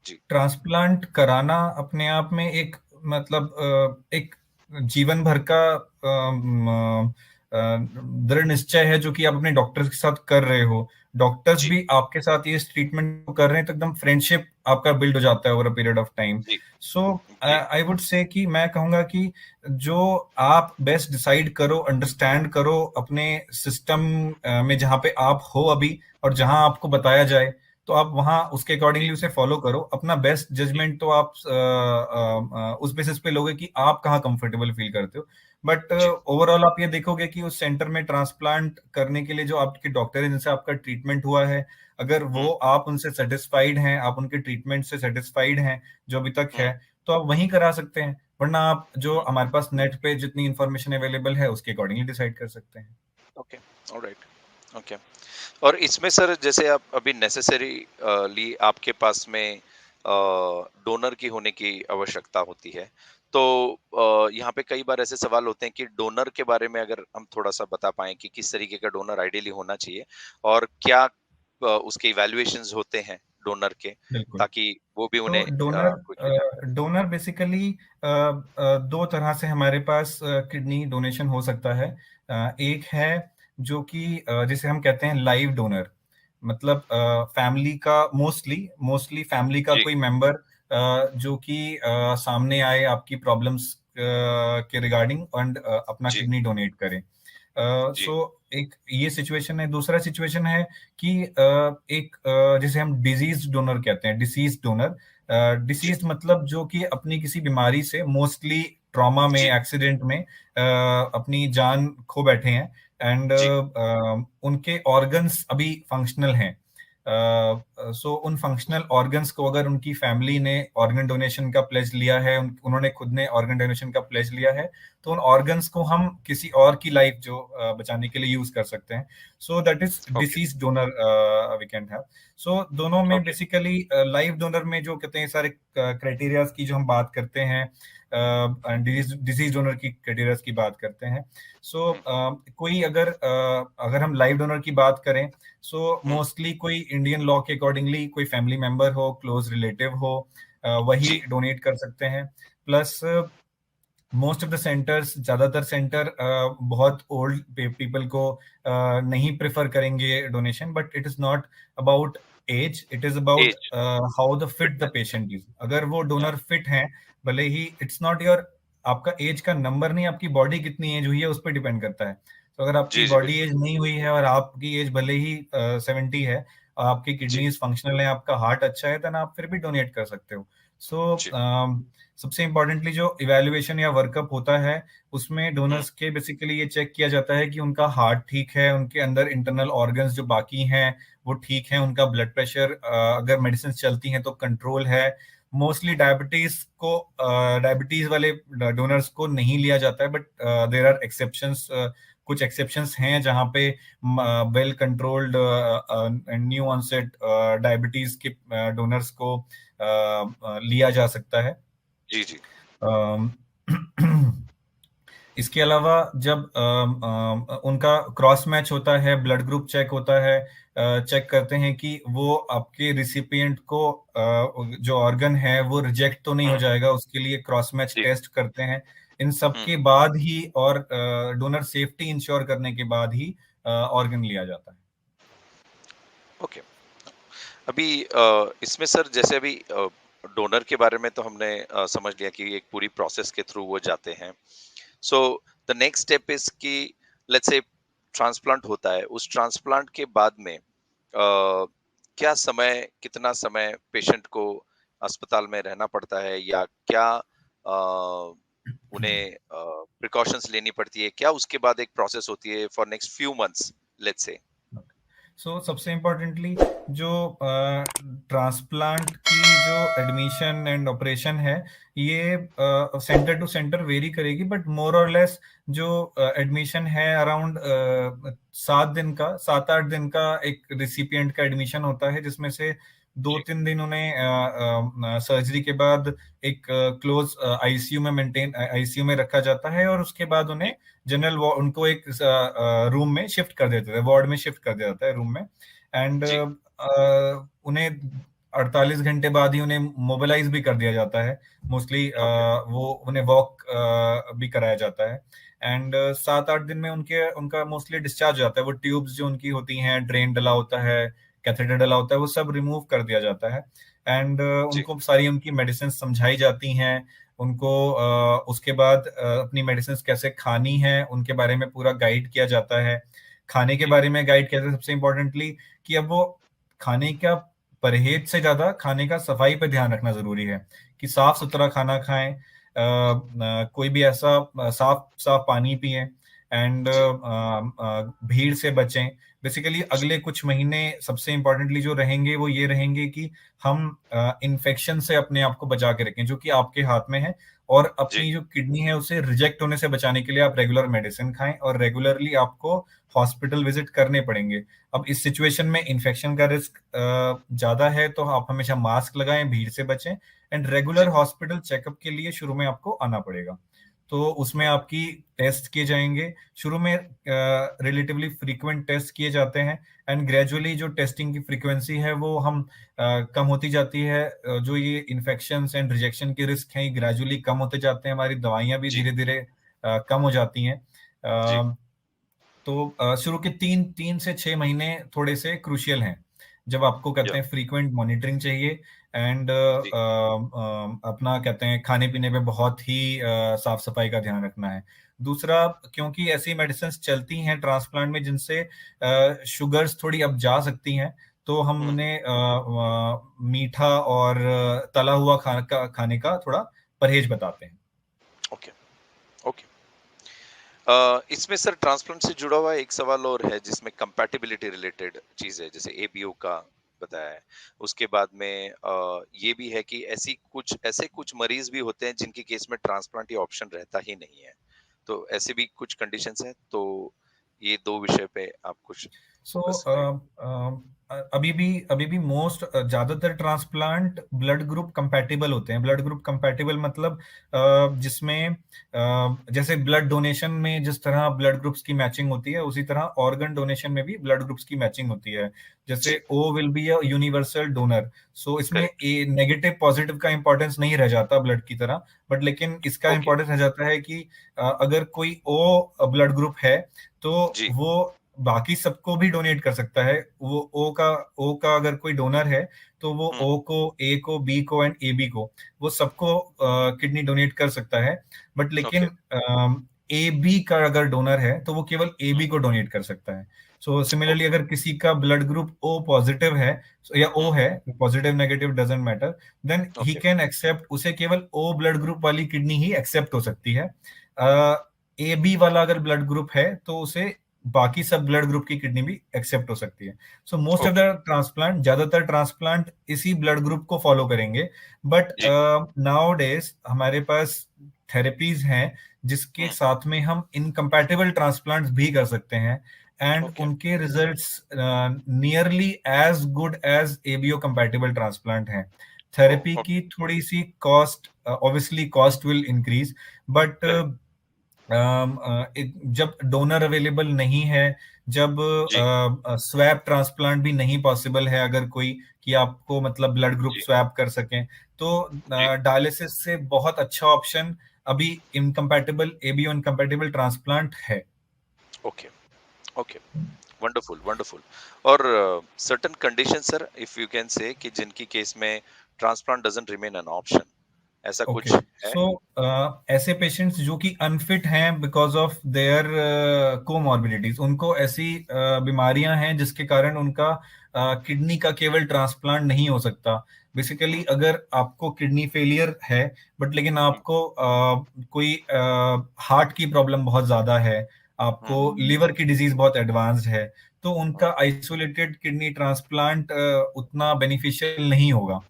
जी, ट्रांसप्लांट कराना अपने आप में एक, मतलब एक जीवन भर का दृढ़ निश्चय है, जो कि आप अपने डॉक्टर्स के साथ कर रहे हो। डॉक्टर्स जी, भी आपके साथ ये ट्रीटमेंट कर रहे हैं, तो एकदम फ्रेंडशिप आपका बिल्ड हो जाता है over a period of time. जी, सो जी, आई वुड से कि मैं कहूंगा कि जो आप बेस्ट डिसाइड करो, अंडरस्टैंड करो अपने सिस्टम में जहाँ पे आप हो अभी, और जहाँ आपको बताया जाए, तो आप वहां उसके जी, अकॉर्डिंगली उसे फॉलो करो। अपना बेस्ट जी, जजमेंट तो आप उस बेसिस पे लोगे कि आप कहाँ कंफर्टेबल फील करते हो। बट जी, ओवरऑल आप ये देखोगे कि उस सेंटर में ट्रांसप्लांट करने के लिए जो आपके डॉक्टर है, जिनसे आपका ट्रीटमेंट हुआ है, अगर हम्म, वो आप उनसे सेटिस्फाइड हैं, आप उनके ट्रीटमेंट से सेटिस्फाइड हैं जो अभी तक हम्म, है, तो आप वहीं करा सकते हैं। वरना आप जो हम्म, हमारे पास नेट पे जितनी इंफॉर्मेशन अवेलेबल है, उसके अकॉर्डिंगली डिसाइड कर सकते हैं। Okay, alright, okay. और इसमें सर जैसे आप अभी नेसेसरी ली आपके पास में डोनर की होने की आवश्यकता होती है। तो यहाँ पे कई बार ऐसे सवाल होते हैं कि डोनर के बारे में अगर हम थोड़ा-सा बता पाएँ कि किस तरीके का डोनर आइडियली होना चाहिए और क्या उसके इवैल्यूएशंस होते हैं डोनर के, बिल्कुल। ताकि वो भी तो उन्हें कुछ भी जानकारी हो? डोनर बेसिकली दो तरह से हमारे पास किडनी डोनेशन हो सकता है। एक है जो कि जिसे हम कहते हैं लाइव डोनर, मतलब फैमिली का मोस्टली मोस्टली फैमिली का जी, कोई मेंबर जो कि सामने आए आपकी प्रॉब्लम्स के रिगार्डिंग एंड अपना जी, किडनी डोनेट करे। जी, सो एक ये सिचुएशन है। दूसरा सिचुएशन है कि एक जिसे हम डिजीज डोनर कहते हैं, डिसीज डोनर। जी, डिसीज मतलब जो कि अपनी किसी बीमारी से, मोस्टली ट्रॉमा में, जी, एक्सीडेंट में अपनी जान खो बैठे हैं एंड जी, उनके ऑर्गन्स अभी फंक्शनल हैं। सो उन फंक्शनल ऑर्गन्स को अगर उनकी फैमिली ने ऑर्गन डोनेशन का प्लेज लिया है, उन्होंने खुद ने ऑर्गन डोनेशन का प्लेज लिया है, तो उन ऑर्गन्स को हम किसी और की लाइफ जो बचाने के लिए यूज कर सकते हैं। So that is okay, disease donor we can have. So दोनों में ओके, बेसिकली लाइव डोनर में जो कहते हैं सारे क्राइटेरिया की जो हम बात करते हैं, डिजीज डोनर की क्राइटेरिया की बात करते हैं। सो हुँ, कोई अगर हम लाइव डोनर की बात करें, सो हुँ, मोस्टली कोई इंडियन लॉ के अकॉर्डिंगली कोई फैमिली मेंबर हो, क्लोज रिलेटिव हो, वही जी, डोनेट कर सकते हैं। Plus most of the centres, ज्यादातर सेंटर बहुत ओल्ड पीपल को नहीं प्रेफर करेंगे donation, but it is not about age, it is about age, how the fit the fitness, patient is. अगर वो हाँ, डोनर फिट हैं, भले ही इट्स नॉट योर, आपका एज का नंबर नहीं, आपकी बॉडी कितनी एज हुई है उस पर डिपेंड करता है। तो अगर आपकी जी, जी, बॉडी बिल्कुल। एज नहीं हुई है और आपकी एज भले ही 70 है, और आपकी जी, किडनीज फंक्शनल है, आपका हार्ट अच्छा है, देन आप फिर भी डोनेट कर सकते हो। सो जी, सबसे इंपॉर्टेंटली जो इवैल्यूएशन या वर्कअप होता है, उसमें हुँ, डोनर्स के बेसिकली ये चेक किया जाता है कि उनका हार्ट ठीक है, उनके अंदर इंटरनल ऑर्गन्स जो बाकी हैं वो ठीक है, उनका ब्लड प्रेशर अगर मेडिसिन चलती हैं तो कंट्रोल है। मोस्टली डायबिटीज वाले डोनर्स को नहीं लिया जाता है, बट देर आर एक्सेप्शंस। कुछ एक्सेप्शंस हैं जहाँ पे well controlled new onset diabetes के डोनर्स को लिया जा सकता है। जी, जी, अम, इसके अलावा जब उनका क्रॉस मैच होता है, ब्लड ग्रुप चेक होता है, चेक करते हैं कि वो आपके रिसिपिएंट को जो ऑर्गन है वो रिजेक्ट तो नहीं हो हुँ, जाएगा, उसके लिए क्रॉस मैच जी, टेस्ट करते हैं। इन सब हुँ, के बाद ही और डोनर सेफ्टी इंश्योर करने के बाद ही ऑर्गन लिया जाता है। ओके। अभी इसमें सर जैसे अभी डोनर के बारे में तो हमने समझ लिया कि एक पूरी प्रोसेस के थ्रू वो जाते हैं। So the next step is कि लेट्स से ट्रांसप्लांट होता है, उस ट्रांसप्लांट के बाद में क्या समय कितना समय पेशेंट को अस्पताल में रहना पड़ता है या क्या उन्हें प्रिकॉशंस लेनी पड़ती है? क्या उसके बाद एक प्रोसेस होती है for next few months let's say? So सबसे इम्पोर्टेंटली जो ट्रांसप्लांट की जो एडमिशन एंड ऑपरेशन है, ये सेंटर टू सेंटर वेरी करेगी, बट मोर और लेस जो एडमिशन है अराउंड 7 दिन का, 7-8 दिन का एक रिसिपिएंट का एडमिशन होता है, जिसमें से दो जी, तीन दिन उन्हें सर्जरी के बाद एक क्लोज आईसीयू में मेंटेन आईसीयू में रखा जाता है, और उसके बाद उन्हें जी, जनरल उनको एक रूम में शिफ्ट कर देते थे, वार्ड में शिफ्ट कर दिया जाता है, रूम में। एंड जी, उन्हें 48 घंटे बाद ही उन्हें मोबिलाइज भी कर दिया जाता है। मोस्टली ओके, वो उन्हें वॉक भी कराया जाता है। एंड 7-8 दिन में उनका मोस्टली डिस्चार्ज हो जाता है। वो ट्यूब्स जो उनकी होती हैं, ड्रेन डला होता है, कैथेटर डला होता है, वो सब रिमूव कर दिया जाता है। एंड जी, उनको सारी उनकी मेडिसिन समझाई जाती हैं। उनको उसके बाद अपनी मेडिसिन कैसे खानी है उनके बारे में पूरा गाइड किया जाता है। खाने के जी, बारे में गाइड किया जाता है सबसे इम्पोर्टेंटली, कि अब वो खाने का परहेज से ज्यादा खाने का सफाई पे ध्यान रखना जरूरी है, कि साफ ओके, सुथरा खाना खाएं, कोई भी ऐसा साफ साफ पानी पिए। एंड जी, भीड़ से बचें। बेसिकली जी, अगले कुछ महीने सबसे इंपॉर्टेंटली जो रहेंगे वो ये रहेंगे कि हम इन्फेक्शन से अपने आप को बचा के रखें, जो कि आपके हाथ में है। और जी, अपनी जो किडनी है उसे रिजेक्ट होने से बचाने के लिए आप रेगुलर मेडिसिन खाएं, और रेगुलरली आपको हॉस्पिटल विजिट करने पड़ेंगे। अब इस सिचुएशन में इन्फेक्शन का रिस्क ज्यादा है, तो आप हमेशा मास्क लगाएं, भीड़ से बचें, एंड रेगुलर जी, हॉस्पिटल चेकअप के लिए शुरू में आपको आना पड़ेगा। तो उसमें आपकी टेस्ट किए जाएंगे। शुरू में रिलेटिवली फ्रीक्वेंट टेस्ट किए जाते हैं, एंड ग्रेजुअली जो टेस्टिंग की फ्रीक्वेंसी है वो हम कम होती जाती है। जो ये इन्फेक्शन एंड रिजेक्शन के रिस्क हैं ग्रेजुअली कम होते जाते हैं, हमारी दवाइयां भी जी, धीरे धीरे कम हो जाती हैं। जी, तो शुरू के 3 से 6 महीने थोड़े से क्रूशियल हैं, जब आपको कहते या, हैं फ्रीक्वेंट मॉनिटरिंग चाहिए, एंड जी, अपना कहते हैं खाने पीने पे बहुत ही साफ सफाई का ध्यान रखना है। दूसरा, क्योंकि ऐसी मेडिसिन चलती हैं ट्रांसप्लांट में जिनसे शुगर्स थोड़ी अब जा सकती हैं, तो हुँ, हमने मीठा और तला हुआ खाने का थोड़ा परहेज बताते हैं। Okay, okay. इसमें सर ट्रांसप्लांट से जुड़ा हुआ एक सवाल और है जिसमें कंपैटिबिलिटी रिलेटेड चीज़ है, जैसे एबीओ का बताया है। उसके बाद में ये भी है कि ऐसे कुछ मरीज़ भी होते हैं जिनके केस में ट्रांसप्लांट ये ऑप्शन रहता ही नहीं है। तो ऐसे भी कुछ कंडीशंस हैं, तो ये 2 विषय पे आप कुछ सो बस गाइड। अभी भी मोस्ट ज्यादातर ट्रांसप्लांट ब्लड ग्रुप कंपैटिबल होते हैं। ब्लड ग्रुप कंपैटिबल मतलब जिसमें जैसे ब्लड डोनेशन में जिस तरह ब्लड ग्रुप्स की मैचिंग होती है, उसी तरह ऑर्गन डोनेशन में भी ब्लड ग्रुप्स की मैचिंग होती है। जैसे जी, O will be a universal donor, so इसमें करेक्ट, ए नेगेटिव पॉजिटिव का इंपॉर्टेंस नहीं रह जाता ब्लड की तरह, बट लेकिन इसका ओके, इंपॉर्टेंस रह जाता है कि अगर कोई ओ ब्लड ग्रुप है तो जी, वो बाकी सबको भी डोनेट कर सकता है। वो ओ का अगर कोई डोनर है तो वो हुँ, ओ को, ए को, बी को एंड ए बी को, वो सबको किडनी डोनेट कर सकता है। बट ओके, लेकिन ए बी का अगर डोनर है तो वो केवल ए हुँ, बी को डोनेट कर सकता है। सो सिमिलरली ओके, अगर किसी का ब्लड ग्रुप ओ पॉजिटिव है या ओ हुँ, है, positive negative doesn't matter, then ही ओके, कैन एक्सेप्ट, उसे केवल ओ ब्लड ग्रुप वाली किडनी ही एक्सेप्ट हो सकती है। ए बी वाला अगर ब्लड ग्रुप है तो उसे बाकी सब ब्लड ग्रुप की किडनी भी एक्सेप्ट हो सकती है। So most of the okay, transplant, ज्यादातर ट्रांसप्लांट इसी ब्लड ग्रुप को फॉलो करेंगे। बट जी, नाउ डेज हमारे पास थेरेपीज हैं जिसके हुँ, साथ में हम इनकम्पैटिबल ट्रांसप्लांट्स भी कर सकते हैं, एंड ओके, उनके results nearly as good as ABO compatible transplant हैं। ओह! थेरेपी की ओके, थोड़ी सी cost, obviously cost will increase, but correct, जब डोनर अवेलेबल नहीं है, जब जी, स्वैप ट्रांसप्लांट भी नहीं पॉसिबल है, अगर कोई कि आपको मतलब ब्लड ग्रुप जी, स्वैप कर सकें, तो जी, डायलिसिस से बहुत अच्छा ऑप्शन अभी इनकम्पैटिबल, एबीओ इनकम्पैटिबल ट्रांसप्लांट है। Okay, okay, wonderful, wonderful. और certain condition sir if you can say कि जिनकी केस में transplant doesn't remain an option, ऐसा ओके, कुछ है? सो ऐसे पेशेंट्स जो कि अनफिट हैं बिकॉज ऑफ देयर कोमॉर्बिडिटीज, उनको ऐसी बीमारियां हैं जिसके कारण उनका किडनी का केवल ट्रांसप्लांट नहीं हो सकता। बेसिकली हुँ, अगर आपको किडनी फेलियर है, बट लेकिन हुँ, आपको कोई हार्ट की प्रॉब्लम बहुत ज्यादा है, हुँ, आपको लिवर की डिजीज बहुत एडवांस्ड है, तो हुँ, उनका आइसोलेटेड किडनी ट्रांसप्लांट उतना बेनिफिशियल नहीं होगा।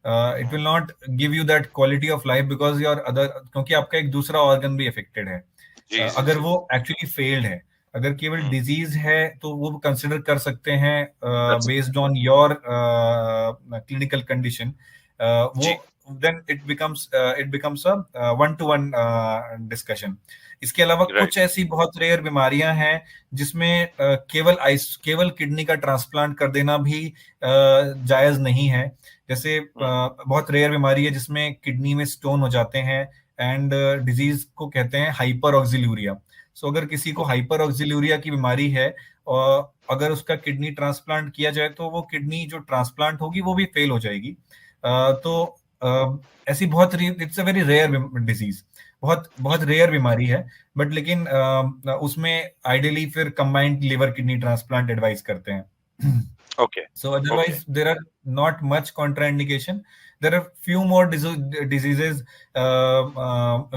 It hmm, will not give you that quality of life because your other, क्योंकि आपका एक दूसरा ऑर्गन भी अफेक्टेड है। जी, जी, अगर जी, वो एक्चुअली फेल्ड है, अगर केवल हुँ, डिजीज है तो वो कंसिडर कर सकते हैं that's based on your clinical condition. वो जी, then it becomes a one to one discussion. इसके अलावा राइट, कुछ ऐसी बहुत रेयर बीमारियां हैं जिसमें केवल किडनी का ट्रांसप्लांट कर देना भी जायज नहीं है। जैसे हुँ, बहुत रेयर बीमारी है जिसमें किडनी में स्टोन हो जाते हैं, एंड डिजीज को कहते हैं हाइपर ऑक्सीलूरिया। सो अगर किसी को ओके, हाइपर ऑक्सीलूरिया की बीमारी है और अगर उसका किडनी ट्रांसप्लांट किया जाए तो वो किडनी जो ट्रांसप्लांट होगी वो भी फेल हो जाएगी। तो हुँ, ऐसी बहुत, it's a very rare disease, बहुत बहुत जी, रेयर बीमारी है। बट लेकिन उसमें आइडियली फिर combined liver kidney transplant advice करते हैं। Okay, So okay, otherwise, there are not much contraindication. there are few more diseases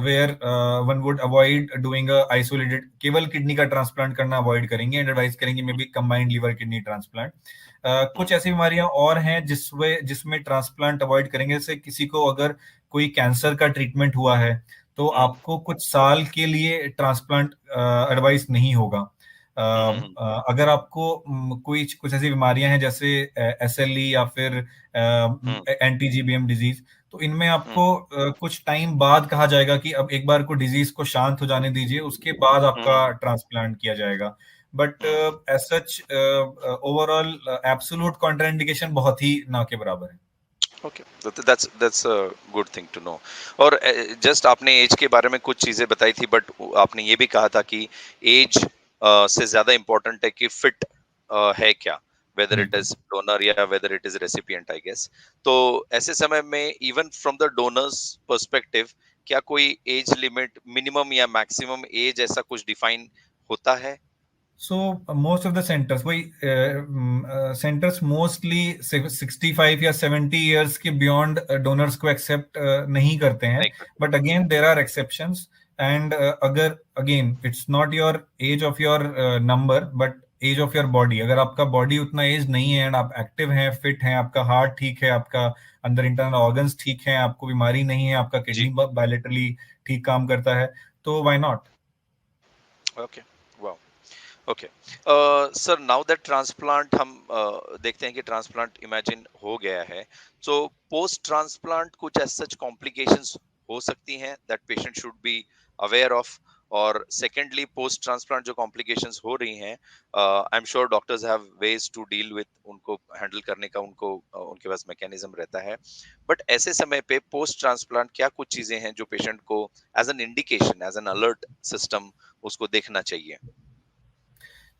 where one would avoid doing a isolated, केवल किडनी का ट्रांसप्लांट करना अवॉइड करेंगे and advice करेंगे may be combined liver kidney transplant. कुछ ऐसी बीमारियां और हैं जिसमें ट्रांसप्लांट अवॉइड करेंगे, जैसे किसी को अगर कोई कैंसर का ट्रीटमेंट हुआ है तो आपको कुछ साल के लिए ट्रांसप्लांट एडवाइस नहीं होगा। अगर आपको कोई कुछ ऐसी बीमारियां हैं जैसे SLE या फिर एंटी-GBM डिजीज, तो इनमें आपको कुछ टाइम बाद कहा जाएगा कि अब एक बार को डिजीज को शांत हो जाने दीजिए, उसके बाद आपका ट्रांसप्लांट किया जाएगा। But as such overall absolute contraindication बहुत ही ना के बराबर है। Okay, that's a good thing to know. और जस्ट आपने एज के बारे में कुछ चीजें बताई थी, बट आपने ये भी कहा था कि एज से ज्यादा इम्पोर्टेंट है कि फिट है क्या, वेदर इट बिल्कुल। इज डोनर या whether it is recipient, I guess. तो ऐसे समय में even from the donors perspective, क्या कोई एज लिमिट, मिनिमम या मैक्सिमम एज, ऐसा कुछ डिफाइन होता है? So most of the centres, वही सेंटर्स मोस्टली 65 या 70 ईयर्स के बियॉन्ड डोनर्स को एक्सेप्ट नहीं करते हैं। नहीं करते। But again there are exceptions, and अगर again it's not your age of your number but age of your body. अगर आपका बॉडी उतना एज नहीं है एंड आप एक्टिव हैं, फिट हैं, आपका हार्ट ठीक है, आपका अंदर इंटरनल ऑर्गन्स ठीक हैं, आपको बीमारी नहीं है, आपका जी। किडनी बायलेटरली ठीक काम करता है, तो व्हाई नॉट। ओके, वाह। Okay sir, now that transplant हम देखते हैं कि ट्रांसप्लांट इमेजिन हो गया है, सो पोस्ट ट्रांसप्लांट कुछ एज सच कॉम्प्लिकेशंस हो सकती हैं that patient should be aware of? और सेकेंडली, पोस्ट ट्रांसप्लांट जो कॉम्प्लिकेशंस हो रही हैं, I am sure doctors have ways to deal with उनको हैंडल करने का, उनको उनके पास मैकेनिज्म रहता है। बट ऐसे समय पे पोस्ट ट्रांसप्लांट क्या कुछ चीजें हैं जो पेशेंट को as an indication, as an alert system उसको देखना चाहिए?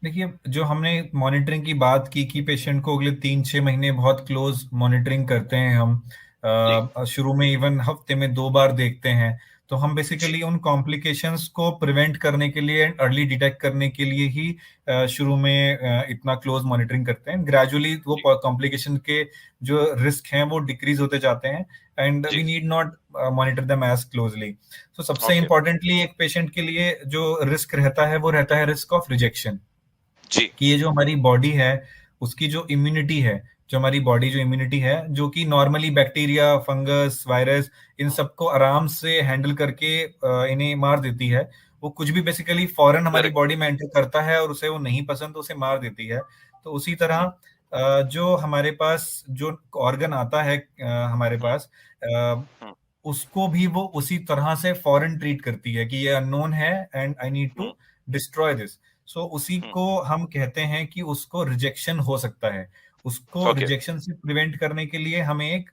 देखिए, जो हमने मॉनिटरिंग की बात की कि पेशेंट को अगले 3-6 महीने बहुत क्लोज मॉनिटरिंग करते हैं हम, जी। शुरू में इवन हफ्ते में 2 बार देखते हैं, तो हम जी। बेसिकली उन कॉम्प्लिकेशंस को प्रिवेंट करने के लिए एंड अर्ली डिटेक्ट करने के लिए ही शुरू में इतना क्लोज मॉनिटरिंग करते हैं। ग्रेजुअली वो जी। कॉम्प्लिकेशन के जो रिस्क हैं वो डिक्रीज होते जाते हैं एंड वी जी। Need not monitor them as closely. तो सबसे ओके। इंपॉर्टेंटली एक पेशेंट के लिए जो रिस्क रहता है वो रहता है रिस्क ऑफ रिजेक्शन। जी। कि ये जो हमारी बॉडी है, उसकी जो इम्यूनिटी है, जो हमारी बॉडी जो इम्यूनिटी है, जो कि नॉर्मली बैक्टीरिया, फंगस, वायरस, इन सबको आराम से हैंडल करके इन्हें मार देती है। वो कुछ भी बेसिकली फॉरेन हमारी करेक्ट। बॉडी में एंटर करता है और उसे वो नहीं पसंद तो उसे मार देती है। तो उसी तरह हुँ, जो हमारे पास जो ऑर्गन आता है हमारे हुँ, पास, हुँ, उसको भी वो उसी तरह से फॉरेन ट्रीट करती है कि ये अननोन है and I need hmm, to destroy this. So उसी हुँ, को हम कहते हैं कि उसको रिजेक्शन हो सकता है। उसको ओके। रिजेक्शन से प्रिवेंट करने के लिए हमें एक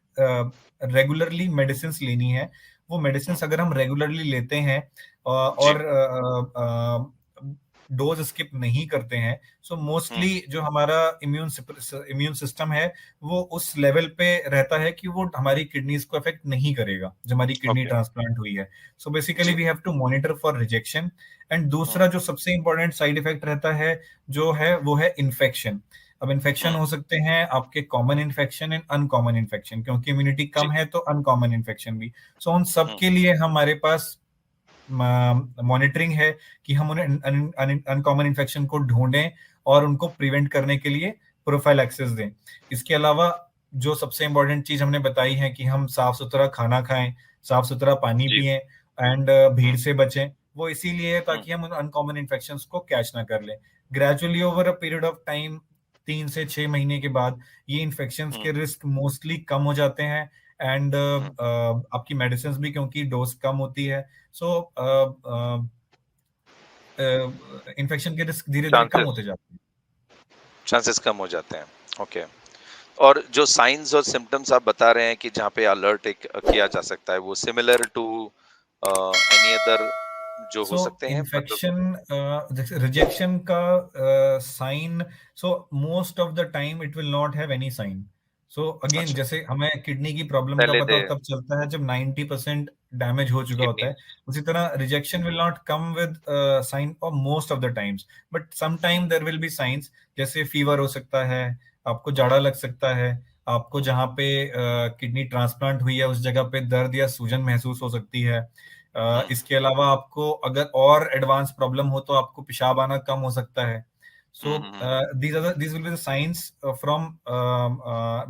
रेगुलरली मेडिसिन लेनी है। वो मेडिसिन हुँ, अगर हम रेगुलरली लेते हैं जी। और डोज स्किप नहीं करते हैं, सो हुँ, मोस्टली जो हमारा इम्यून सिस्टम है वो उस लेवल पे रहता है कि वो हमारी किडनीज को अफेक्ट नहीं करेगा, जो हमारी किडनी ओके। ट्रांसप्लांट हुई है। सो बेसिकली जी। We have to monitor for rejection. And hmm, दूसरा जो सबसे इंपॉर्टेंट साइड इफेक्ट रहता है जो है वो है इन्फेक्शन। अब इन्फेक्शन हुँ, हो सकते हैं आपके common infection and uncommon infection, क्योंकि इम्यूनिटी जी। कम है तो अनकॉमन इन्फेक्शन भी। सो उन सब हुँ, के लिए हमारे पास मॉनिटरिंग है कि हम उन्हें अनकॉमन इन्फेक्शन को ढूंढें और उनको प्रिवेंट करने के लिए प्रोफाइलैक्सिस दें। इसके अलावा जो सबसे इंपॉर्टेंट चीज हमने बताई है कि हम साफ सुथरा खाना खाएं, साफ सुथरा पानी जी। पिएं एंड हुँ, भीड़ से बचें। वो इसीलिए है हुँ, ताकि हम उन अनकॉमन इन्फेक्शंस को कैच ना कर लें। Gradually over a period of time, 3 से 6 महीने के बाद ये इन्फेक्शंस हुँ, के रिस्क मोस्टली कम हो जाते हैं एंड हुँ, आपकी मेडिसिन भी क्योंकि डोज कम होती है, सो इन्फेक्शन के रिस्क धीरे धीरे कम चांसेस होते जाते हैं। चांसेस कम हो जाते हैं। ओके। और जो साइन्स और सिम्पटम्स आप बता रहे हैं कि जहाँ पे अलर्ट एक किया जा सकता है, वो सिमिलर टू एनी अदर जो हो सो सकते हैं, मतलब? इन्फेक्शन, जैसे रिजेक्शन का sign, so most of the time it will not have any sign. So again, अच्छा, जैसे हमें किडनी की प्रॉब्लम का पहले पता दे तब चलता है जब 90% डैमेज हो चुका होता किडनी। है। उसी तरह rejection will not come with sign of most of the times, but some hmm, time there will be signs, जैसे फीवर हो सकता है, आपको जाड़ा हुँ, लग सकता है, आपको जहाँ पे किडनी ट्रांसप्लांट हुई है उस जगह पे दर्द या सूजन महसूस हो सकती है। हुँ, इसके अलावा आपको अगर और एडवांस प्रॉब्लम हो तो आपको पेशाब आना कम हो सकता है। So hmm, hmm, hmm, hmm, these will be the science from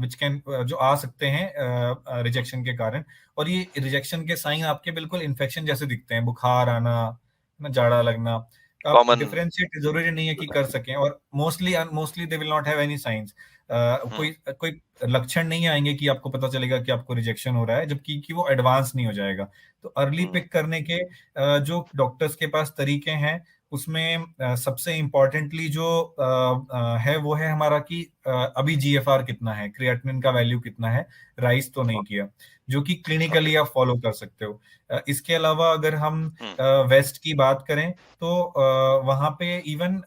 which can जो आ सकते हैं हुँ, रिजेक्शन के कारण। और ये रिजेक्शन के साइन आपके बिल्कुल इन्फेक्शन जैसे दिखते हैं, बुखार आना, है ना, जाड़ा लगना। आप कॉमन डिफरेंशिएट जरूरी नहीं है कि कर सकें, और mostly they will not have any science. Hmm, कोई कोई लक्षण नहीं आएंगे कि आपको पता चलेगा कि आपको रिजेक्शन हो रहा है, जबकि कि वो एडवांस नहीं हो जाएगा। तो अर्ली हुँ, पिक करने के जो डॉक्टर्स के पास तरीके हैं, उसमें सबसे इम्पोर्टेंटली जो है वो है हमारा कि अभी जीएफआर कितना है, क्रिएटिनिन का वैल्यू कितना है, राइज तो नहीं ओके, किया, जो कि ओके, क्लिनिकली आप फॉलो कर सकते हो। इसके अलावा अगर हम हुँ, वेस्ट की बात करें तो वहां पे इवन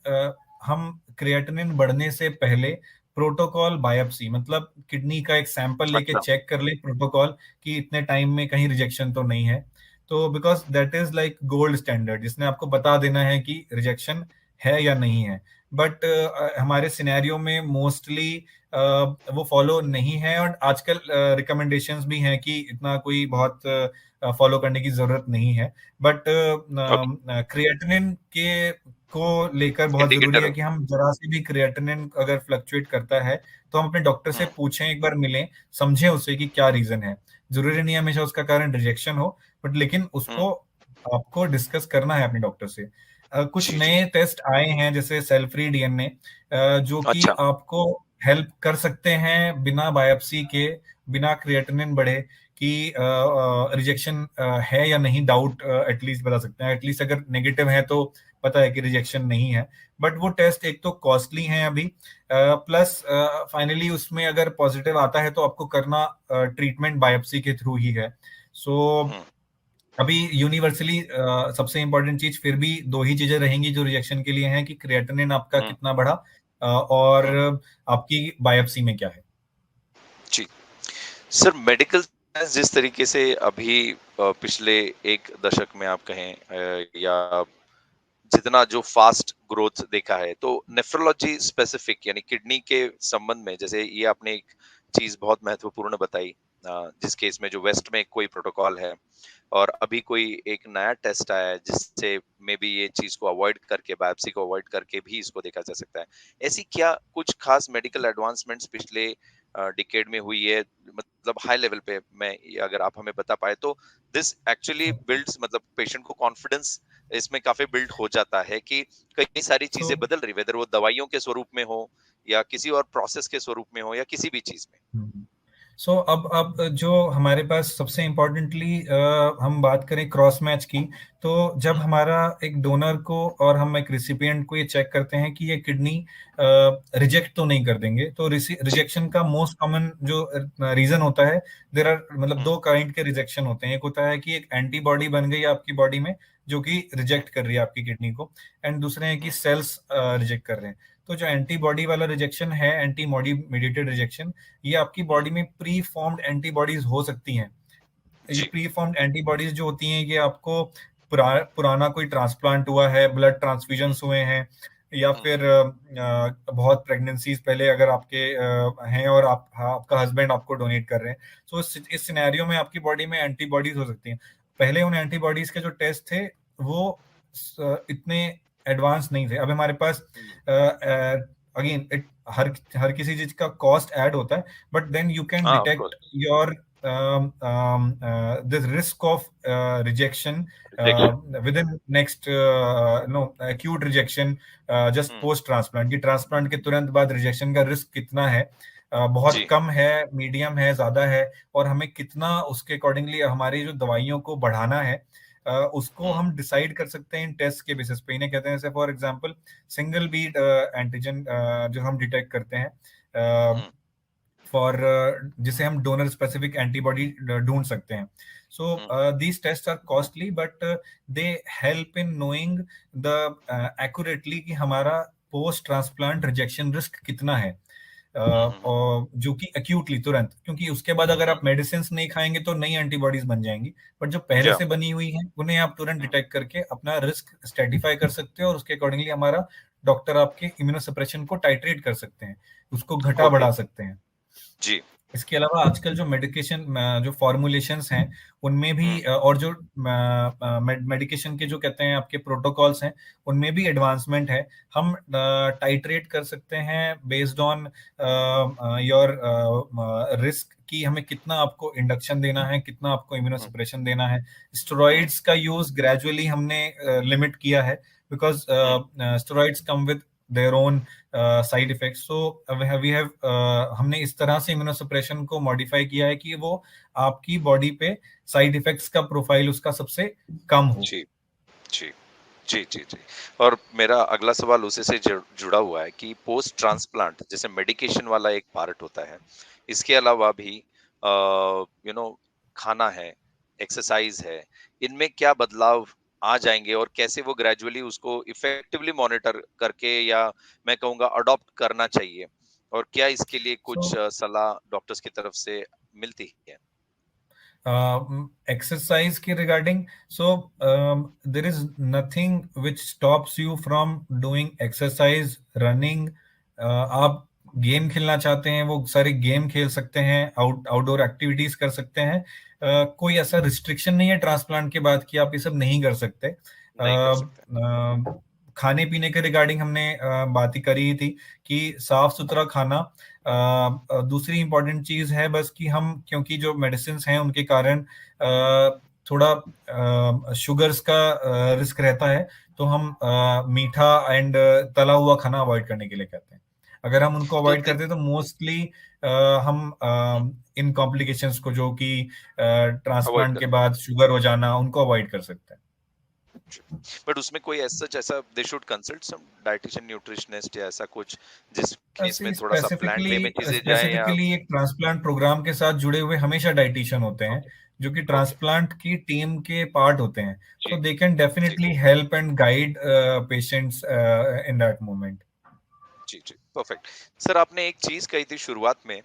हम क्रिएटिनिन बढ़ने से पहले प्रोटोकॉल बायोप्सी, मतलब किडनी का एक सैंपल लेके अच्छा, चेक कर ले प्रोटोकॉल कि इतने टाइम में कहीं रिजेक्शन तो नहीं है। तो because that is like gold standard, जिसने आपको बता देना है कि रिजेक्शन है या नहीं है। बट हमारे सिनेरियो में मोस्टली वो फॉलो नहीं है, और आजकल रिकमेंडेशंस भी हैं कि इतना कोई बहुत फॉलो करने की जरूरत नहीं है। बट ओके, क्रिएटिनिन के को लेकर बहुत जरूरी इंडिकेटर है कि हम जरा सी भी क्रिएटिनिन अगर फ्लक्चुएट करता है तो हम अपने डॉक्टर से हुँ, पूछें, एक बार मिलें, समझें उससे कि क्या रीजन है। जरूरी नहीं है हमेशा उसका कारण रिजेक्शन हो, बट लेकिन हुँ, उसको आपको डिस्कस करना है अपने डॉक्टर से। कुछ जी, जी, नए टेस्ट आए हैं जैसे सेल फ्री डीएनए, जो कि अच्छा, आपको हेल्प कर सकते हैं बिना बायोप्सी के, बिना क्रिएटिनिन बढ़े, कि रिजेक्शन है या नहीं, डाउट एटलीस्ट बता सकते हैं। एटलीस्ट अगर नेगेटिव है तो पता है कि रिजेक्शन नहीं है। बट वो टेस्ट एक तो कॉस्टली हैं अभी, प्लस फाइनली उसमें अगर पॉजिटिव आता है तो आपको करना ट्रीटमेंट बायोप्सी के थ्रू ही है। सो हुँ, अभी यूनिवर्सली सबसे इंपॉर्टेंट चीज फिर भी दो ही चीजें रहेंगी जो रिजेक्शन के लिए हैं, कि क्रिएटिनिन आपका हुँ, कितना बढ़ा, और हुँ, आपकी बायोप्सी में क्या है। जी। सर मेडिकल साइंस जिस तरीके से अभी पिछले 1 दशक में आप कहें या जितना जो फास्ट ग्रोथ देखा है, तो नेफ्रोलॉजी स्पेसिफिक यानी किडनी के संबंध में जैसे ये आपने एक चीज़ बहुत महत्वपूर्ण बताई जिस केस में जो वेस्ट में कोई प्रोटोकॉल है और अभी कोई एक नया टेस्ट आया है जिससे मे बी ये चीज़ को अवॉइड करके बायोप्सी को अवॉइड करके भी इसको देखा जा सकता है। ऐसी क्या कुछ खास मेडिकल एडवांसमेंट्स पिछले डिकेड में हुई है मतलब हाई लेवल पे मैं अगर आप हमें बता पाए तो दिस एक्चुअली बिल्ड्स मतलब पेशेंट को कॉन्फिडेंस इसमें काफ़ी बिल्ड हो जाता है कि कई सारी तो चीज़ें बदल रही, वेदर वो दवाइयों के स्वरूप में हो या किसी और प्रोसेस के स्वरूप में हो या किसी भी चीज़ में। सो अब जो हमारे पास सबसे इम्पोर्टेंटली हम बात करें क्रॉस मैच की, तो जब हुँ, हमारा एक डोनर को और हम एक रिसिपिएंट को ये चेक करते हैं कि ये किडनी रिजेक्ट तो नहीं कर देंगे, तो जी। रिजेक्शन का मोस्ट कॉमन जो रीजन होता है, देर आर मतलब हुँ, दो काइंड के रिजेक्शन होते हैं। एक होता है कि एक एंटीबॉडी बन गई आपकी बॉडी में जो कि हुँ, रिजेक्ट कर रही है आपकी किडनी को, एंड दूसरे हैं कि हुँ, सेल्स रिजेक्ट कर रहे हैं। तो जो एंटीबॉडी वाला रिजेक्शन है, एंटीबॉडी मेडिएटेड रिजेक्शन, ये आपकी हुँ, बॉडी में प्री फॉर्म्ड एंटीबॉडीज हो सकती हैं। ये जी। प्री फॉर्म्ड एंटीबॉडीज जो होती हैं, ये आपको पुराना कोई ट्रांसप्लांट हुआ है, ब्लड हुँ, ट्रांसफ्यूजन्स हुए हैं, या हुँ, फिर बहुत प्रेगनेंसीज पहले अगर आपके हैं और आपका हस्बैंड आपको डोनेट कर रहे हैं, तो इस सिनेरियो में आपकी बॉडी में एंटीबॉडीज हो सकती हैं। पहले उन एंटीबॉडीज के जो टेस्ट थे वो इतने एडवांस नहीं थे। अब हमारे पास हुँ, अगेन इट हर हर किसी चीज का कॉस्ट ऐड होता है, बट देन यू कैन हाँ, of detect course your this risk of rejection rejection within next no acute rejection just hmm, post transplant, कि ट्रांसप्लांट के तुरंत बाद रिजेक्शन का रिस्क कितना है, बहुत जी। कम है, मीडियम है, ज्यादा है, और हमें कितना उसके अकॉर्डिंगली हमारी जो दवाइयों को बढ़ाना है, उसको हुँ, हम डिसाइड कर सकते हैं इन टेस्ट के बेसिस पे। इन्हें कहते हैं, जैसे for example single bead antigen जो हम डिटेक्ट करते हैं हुँ, फॉर जिसे हम डोनर स्पेसिफिक एंटीबॉडी ढूंढ सकते हैं। So hmm, these test are costly, but they help in knowing the accurately कि हमारा पोस्ट ट्रांसप्लांट रिजेक्शन रिस्क कितना है, हुँ, हुँ, हुँ, और जो कि एक्यूटली तुरंत, क्योंकि उसके बाद अगर हुँ, आप मेडिसिन नहीं खाएंगे तो नई एंटीबॉडीज बन जाएंगी, बट जो पहले या से बनी हुई हैं उन्हें आप तुरंत हुँ, डिटेक्ट करके अपना रिस्क स्ट्रेटिफाई कर सकते हो, और उसके अकॉर्डिंगली हमारा डॉक्टर आपके इम्यूनोसप्रेशन को टाइट्रेट कर सकते हैं, उसको घटा ओके, बढ़ा सकते हैं। जी। इसके अलावा आजकल जो मेडिकेशन जो फॉर्मुलेशंस हैं उनमें भी हम्म और जो मेडिकेशन के जो कहते हैं आपके प्रोटोकॉल्स हैं उनमें भी एडवांसमेंट है। हम टाइट्रेट कर सकते हैं बेस्ड ऑन योर रिस्क कि हमें कितना आपको इंडक्शन देना है, कितना आपको हम्म इम्यूनोसप्रेशन देना है। हम्म स्टेरॉइड्स का यूज ग्रेजुअली हमने लिमिट किया है because hmm steroids come with their own side effects. So we have हमने इस तरह से इम्यूनोसप्रेशन को मॉडिफाई किया है कि वो आपकी बॉडी पे साइड इफेक्ट्स का प्रोफाइल उसका सबसे कम हो। जी जी जी जी जी। और मेरा अगला सवाल उसी से जुड़ा हुआ है कि पोस्ट ट्रांसप्लांट जैसे मेडिकेशन वाला एक पार्ट होता है, इसके अलावा भी खाना है, एक्सरसाइज है, इनमें क्या बदलाव आ जाएंगे और कैसे वो ग्रेजुअली उसको इफेक्टिवली मॉनिटर करके, या मैं कहूँगा अडॉप्ट करना चाहिए, और क्या इसके लिए सो कुछ सलाह डॉक्टर्स की तरफ से मिलती है? exercise के regarding, so there is nothing which stops you from doing exercise, running. आप गेम खेलना चाहते हैं वो सारे गेम खेल सकते हैं, आउटडोर एक्टिविटीज कर सकते हैं। कोई ऐसा रिस्ट्रिक्शन नहीं है ट्रांसप्लांट के बाद कि आप ये सब नहीं कर सकते। नहीं कर सकते। खाने पीने के रिगार्डिंग हमने बात ही करी थी कि साफ सुथरा खाना। दूसरी इंपॉर्टेंट चीज है बस कि हम क्योंकि जो मेडिसिन हैं उनके कारण थोड़ा शुगर्स का रिस्क रहता है, तो हम मीठा एंड तला हुआ खाना अवॉइड करने के लिए कहते हैं। अगर हम उनको तो अवॉइड करते हैं तो मोस्टली हम इन कॉम्प्लिकेशंस को जो कि अवॉइड ट्रांसप्लांट कर के बाद शुगर हो जाना उनको अवॉइड कर सकते हैं। बट उसमें कोई ऐसा they should consult some dietitian, nutritionist, या ऐसा कुछ जिस केस ऐसे में थोड़ा सा प्लान स्पेसिफिकली वे में चीजें जाएं, या स्पेसिफिकली एक ट्रांसप्लांट प्रोग्राम के साथ जुड़े हुए हमेशा डाइटिशियन होते हैं ओके जो कि ओके ट्रांसप्लांट की टीम के पार्ट होते हैं। जी सो दे कैन जी definitely help and guide patients in that moment. जी जी परफेक्ट। सर, आपने एक चीज कही थी शुरुआत में,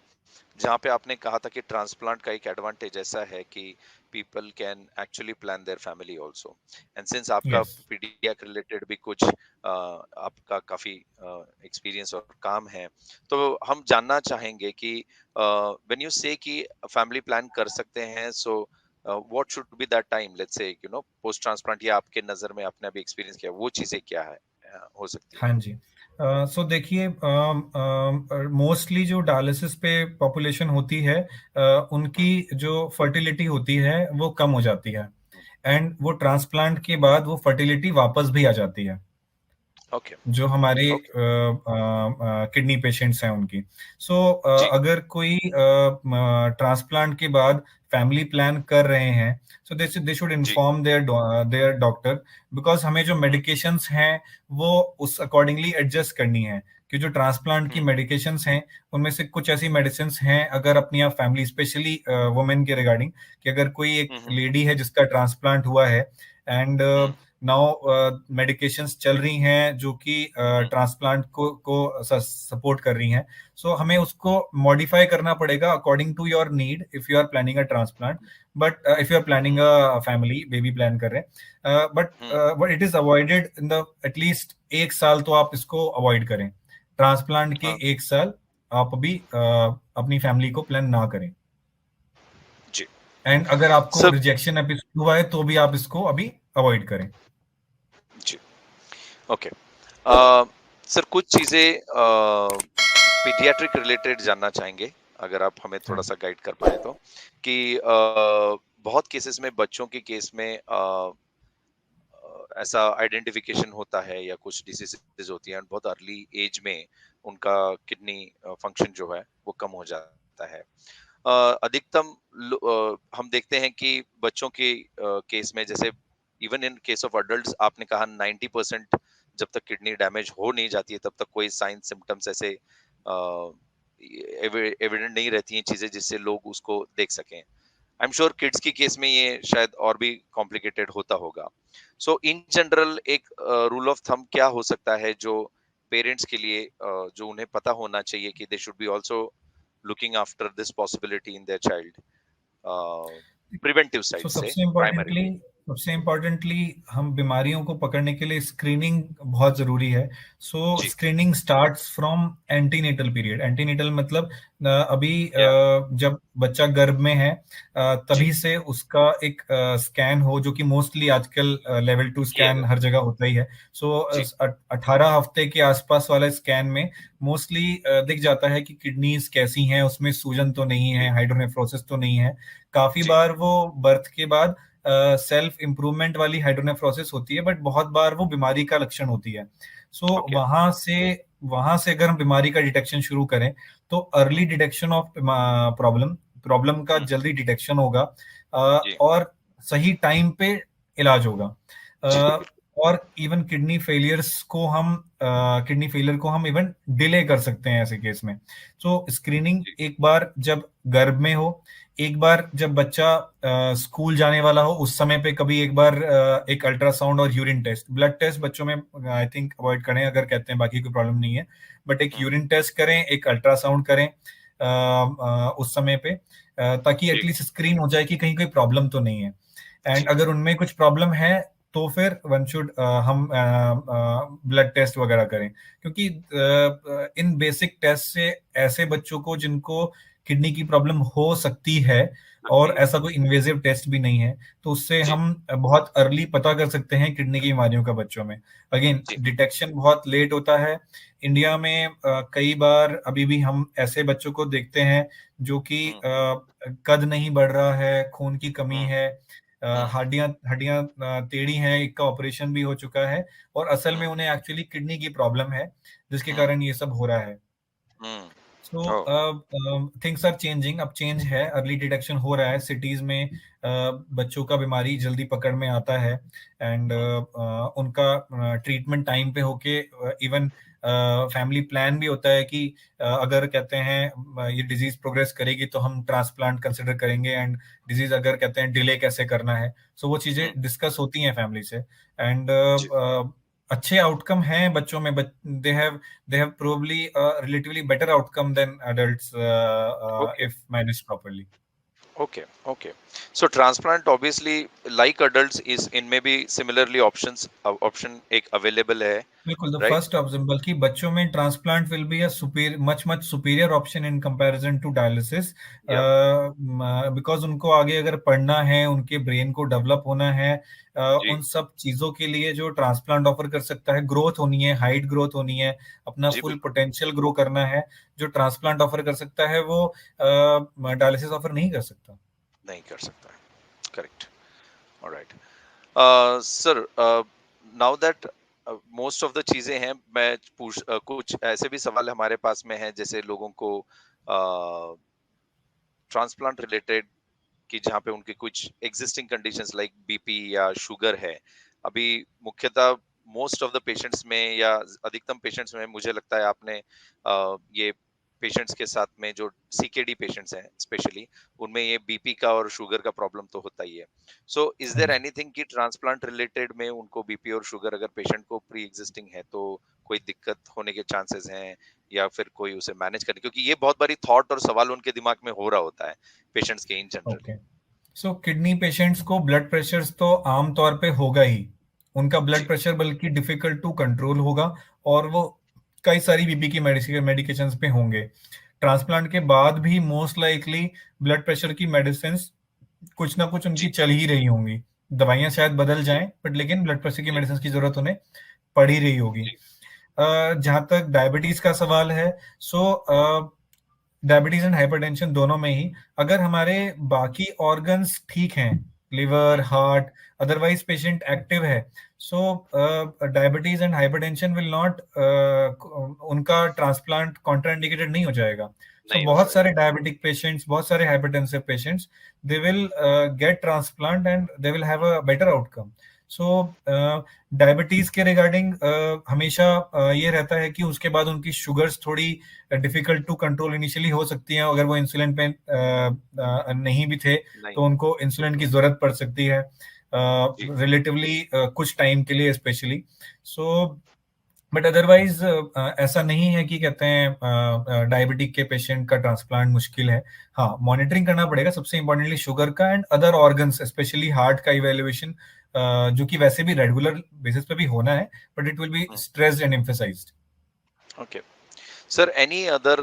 जहाँ पे आपने कहा था कि ट्रांसप्लांट का एक एडवांटेज ऐसा है कि people can actually plan their family also, and since आपका यस। पीडियाट्रिक रिलेटेड भी कुछ आपका काफी एक्सपीरियंस और काम है, तो हम जानना चाहेंगे कि व्हेन यू से कि फैमिली प्लान कर सकते हैं, so what should B that time, let's say post transplant, या आपके नजर में आपने अभी एक्सपीरियंस किया वो चीजें क्या है हो सकती हाँ है? जी। सो देखिए मोस्टली जो डायलिसिस पे पॉपुलेशन होती है उनकी हम्म जो फर्टिलिटी होती है वो कम हो जाती है, एंड वो ट्रांसप्लांट के बाद वो फर्टिलिटी वापस भी आ जाती है ओके जो हमारे ओके किडनी पेशेंट्स हैं उनकी। सो जी अगर कोई ट्रांसप्लांट के बाद फैमिली प्लान कर रहे हैं, सो दे शुड जी इन्फॉर्म देयर डॉक्टर, बिकॉज हमें जो हम्म मेडिकेशंस हैं वो उस अकॉर्डिंगली एडजस्ट करनी है। कि जो ट्रांसप्लांट की हम्म मेडिकेशंस हैं उनमें से कुछ ऐसी मेडिसिन हैं, अगर अपनी आप फैमिली स्पेशली वुमेन के रिगार्डिंग, कि अगर कोई एक हम्म लेडी है जिसका ट्रांसप्लांट हुआ है एंड हम्म नाउ मेडिकेशंस चल रही हैं जो कि हम्म ट्रांसप्लांट को सपोर्ट कर रही हैं। सो हमें उसको मॉडिफाई करना पड़ेगा according to your need if you are planning a transplant. But if you are planning hmm a family baby plan कर रहे हैं, hmm but it is avoided in the at least एक साल तो आप इसको अवॉइड करें। ट्रांसप्लांट के हाँ एक साल आप अभी अपनी फैमिली को प्लान ना करें। जी एंड अगर आपको सर रिजेक्शन एपिसोड हुआ है तो भी आप इसको अभी अवॉइड करें। जी ओके अ, सर कुछ चीजें पीडियाट्रिक रिलेटेड जानना चाहेंगे, अगर आप हमें थोड़ा हाँ। सा गाइड कर पाए तो, कि बहुत केसेस में, बच्चों के केस में ऐसा आइडेंटिफिकेशन होता है या कुछ डिसीजेज होती हैं बहुत अर्ली एज में, उनका किडनी फंक्शन जो है वो कम हो जाता है। अ, अधिकतम हम देखते हैं कि बच्चों के केस में, जैसे even in case of adults, आपने कहा 90% जब तक किडनी डैमेज हो नहीं जाती है तब तक कोई साइन सिम्टम्स ऐसे एविडेंट नहीं रहती हैं चीजें जिससे लोग उसको देख सकें। आई एम श्योर किड्स की केस में ये शायद और भी कॉम्प्लिकेटेड होता होगा। सो इन जनरल एक रूल ऑफ थंब क्या हो सकता है जो पेरेंट्स के लिए, जो उन्हें पता होना चाहिए कि दे should be also looking after this possibility in their child, preventive so side से सबसे इम्पोर्टेंटली primarily? सबसे इम्पोर्टेंटली हम बीमारियों को पकड़ने के लिए स्क्रीनिंग बहुत जरूरी है। सो जी, screening starts from antenatal period. Antenatal मतलब अभी या जब बच्चा गर्भ में है जी, तभी से उसका एक स्कैन हो, जो कि मोस्टली आजकल लेवल 2 किया स्कैन हर जाता है। जगह होता ही है। सो जी, 18 हफ्ते के आसपास वाले स्कैन में मोस्टली दिख जाता है कि किडनीज कैसी हैं, उसमें सूजन तो नहीं जी, है, हाइड्रोनेफ्रोसिस तो नहीं है। काफी जी, बार वो बर्थ के बाद सेल्फ इम्प्रूवमेंट वाली हाइड्रोनेफ्रोसिस होती है, बट बहुत बार वो बीमारी का लक्षण होती है। सो ओके, वहां से अगर हम बीमारी का डिटेक्शन शुरू करें तो hmm, early detection of problem problem का हुँ, जल्दी डिटेक्शन होगा, जी, और सही टाइम पे इलाज होगा। जी, अ, बिल्कुल, और इवन किडनी फेलियर को हम इवन डिले कर सकते हैं ऐसे केस में। सो स्क्रीनिंग जी, एक बार जब गर्भ में हो, एक बार जब बच्चा स्कूल जाने वाला हो उस समय पे, कभी एक बार एक अल्ट्रासाउंड और यूरिन टेस्ट। ब्लड टेस्ट बच्चों में आई थिंक अवॉइड करें अगर कहते हैं बाकी कोई प्रॉब्लम नहीं है, बट एक हुँ, यूरिन टेस्ट करें, एक अल्ट्रासाउंड करें उस समय पे, ताकि जी, एटलीस्ट स्क्रीन हो जाए कि कहीं कोई प्रॉब्लम तो नहीं है। एंड जी, अगर उनमें कुछ प्रॉब्लम है तो फिर वन शुड हम ब्लड टेस्ट वगैरह करें, क्योंकि इन बेसिक टेस्ट से ऐसे बच्चों को जिनको किडनी की प्रॉब्लम हो सकती है, लगती और है। ऐसा कोई इन्वेजिव टेस्ट भी नहीं है, तो उससे जी, हम बहुत अर्ली पता कर सकते हैं किडनी की बीमारियों का बच्चों में। अगेन जी, डिटेक्शन बहुत लेट होता है इंडिया में। कई बार अभी भी हम ऐसे बच्चों को देखते हैं जो कि हुँ, कद नहीं बढ़ रहा है, खून की कमी हुँ, है, हुँ, हड्डियां हड्डियां टेढ़ी हैं, एक का ऑपरेशन भी हो चुका है, और असल हुँ, में उन्हें एक्चुअली किडनी की प्रॉब्लम है जिसके हुँ, कारण ये सब हो रहा है। Hmm, so oh! Things are changing, अब चेंज है, अर्ली डिटेक्शन हो रहा है सिटीज में। बच्चों का बीमारी जल्दी पकड़ में आता है, एंड हुँ, उनका ट्रीटमेंट टाइम पे होके, इवन फैमिली प्लान भी होता है कि अगर कहते हैं ये डिजीज प्रोग्रेस करेगी तो हम ट्रांसप्लांट कंसिडर करेंगे, एंड डिजीज अगर कहते हैं डिले कैसे करना है। सो वो चीजें हुँ, डिस्कस होती हैं फैमिली से, एंड जी, अच्छे आउटकम हैं बच्चों में। They have probably relatively better outcome than adults okay, if managed properly. Okay, okay. So transplant obviously like adults इस इनमें भी सिमिलरली ऑप्शन एक अवेलेबल है, बिल्कुल, द राइट? फर्स्ट ऑप्शन, बल्कि बच्चों में transplant will be a superior, much much superior option in comparison to dialysis, या बिकॉज उनको आगे अगर पढ़ना है, उनके ब्रेन को डेवलप होना है, जी, उन सब चीजों के लिए जो ट्रांसप्लांट ऑफर कर सकता है, ग्रोथ होनी है, हाइट ग्रोथ होनी है, अपना जी, फुल बिल्कुल, पोटेंशियल ग्रो करना है, जो ट्रांसप्लांट ऑफर कर सकता है वो डायलिसिस ऑफर नहीं कर सकता। नहीं कर सकता है, correct, alright. Sir, now that most of the चीजें हैं, मैं कुछ ऐसे भी सवाल हमारे पास में हैं, जैसे लोगों को ट्रांसप्लांट रिलेटेड कि जहाँ पे उनके कुछ एग्जिस्टिंग कंडीशंस लाइक बीपी या शुगर है। अभी मुख्यतः मोस्ट ऑफ द पेशेंट्स में या अधिकतम पेशेंट्स में मुझे लगता है आपने ये पेशेंट्स के साथ में जो सीकेडी पेशेंट्स हैं स्पेशली, उनमें ये बीपी का और शुगर का प्रॉब्लम तो होता ही है। सो इज हाँ देयर जी। एनीथिंग कि ट्रांसप्लांट रिलेटेड में उनको बीपी और शुगर अगर पेशेंट को प्री एग्जिस्टिंग है तो कोई दिक्कत होने के चांसेस हैं, या फिर कोई उसे मैनेज करने, क्योंकि ये बहुत बारी थॉट और सवाल उनके दिमाग में हो रहा होता है पेशेंट्स के in general. Okay, so kidney patients को ब्लड प्रेशर तो आम तौर पे होगा ही, उनका ब्लड जी, प्रेशर बल्कि डिफिकल्ट टू कंट्रोल होगा, और वो कई सारी बीपी की मेडिकेशंस पे होंगे। ट्रांसप्लांट के बाद भी मोस्ट लाइकली ब्लड प्रेशर की मेडिसिन कुछ ना कुछ उनकी जी, चल ही रही होंगी। दवाइयां शायद बदल जी, जाएं, बट लेकिन ब्लड प्रेशर की जी, मेडिसिन की जरूरत उन्हें पड़ ही रही होगी। जी, जहां तक डायबिटीज का सवाल है, सो डायबिटीज एंड हाइपरटेंशन दोनों में ही, अगर हमारे बाकी ऑर्गन्स ठीक हैं, liver, hmm, heart, otherwise patient active है, so diabetes and hypertension will not, उनका ट्रांसप्लांट कॉन्ट्राइंडिकेटेड नहीं हो जाएगा। सो नहीं हो बहुत जाएगा। सारे डायबिटिक पेशेंट्स, बहुत सारे hypertensive patients, they will get transplant and they will have a better outcome. So diabetes के रिगार्डिंग हमेशा ये रहता है कि उसके बाद उनकी शुगर्स थोड़ी डिफिकल्ट टू कंट्रोल इनिशियली हो सकती हैं, अगर वो इंसुलिन पे नहीं भी थे नहीं, तो उनको इंसुलिन की जरूरत पड़ सकती है जी, रिलेटिवली कुछ टाइम के लिए स्पेशली। सो बट अदरवाइज ऐसा नहीं है कि कहते हैं डायबिटिक के पेशेंट का ट्रांसप्लांट मुश्किल है। हाँ, मॉनिटरिंग करना पड़ेगा सबसे इंपॉर्टेंटली शुगर का, and other organs specially heart का इवेल्युएशन जो कि वैसे भी रेगुलर बेसिस पे भी होना है, but it will be hmm, stressed and emphasized. Okay. Sir, any other,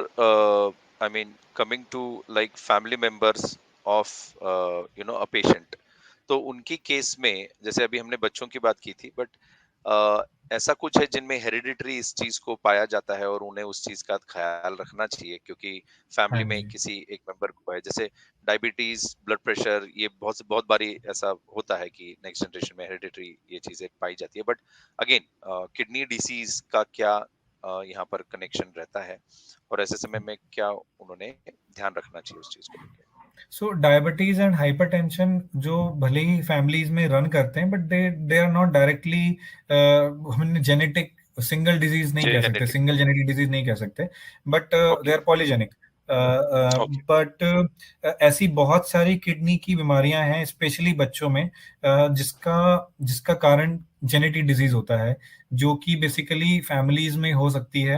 I mean, coming to like family members of, a patient, तो उनकी केस में जैसे अभी हमने बच्चों की बात की थी, बट ऐसा कुछ है जिनमें हेरिडिटरी इस चीज को पाया जाता है और उन्हें उस चीज का ख्याल रखना चाहिए, क्योंकि हाँ फैमिली में जी। किसी एक मेंबर को है, जैसे डायबिटीज, ब्लड प्रेशर, ये बहुत बहुत बारी ऐसा होता है कि नेक्स्ट जनरेशन में हेरिडिटरी ये चीजें पाई जाती है, बट अगेन किडनी डिसीज का क्या यहाँ पर कनेक्शन रहता है, और ऐसे समय में क्या उन्होंने ध्यान रखना चाहिए उस चीज को लेके? सो डायबिटीज एंड हाइपरटेंशन जो भले ही फैमिलीज में रन करते हैं, but they they are not directly, हमने जेनेटिक सिंगल डिजीज नहीं कह सकते, जेनेटिक। सिंगल जेनेटिक डिजीज नहीं कह सकते, but they okay. Are polygenic. Okay. But ऐसी बहुत सारी किडनी की बीमारियां हैं, स्पेशली बच्चों में, जिसका जिसका कारण जेनेटिक डिजीज होता है, जो कि बेसिकली फैमिलीज में हो सकती है,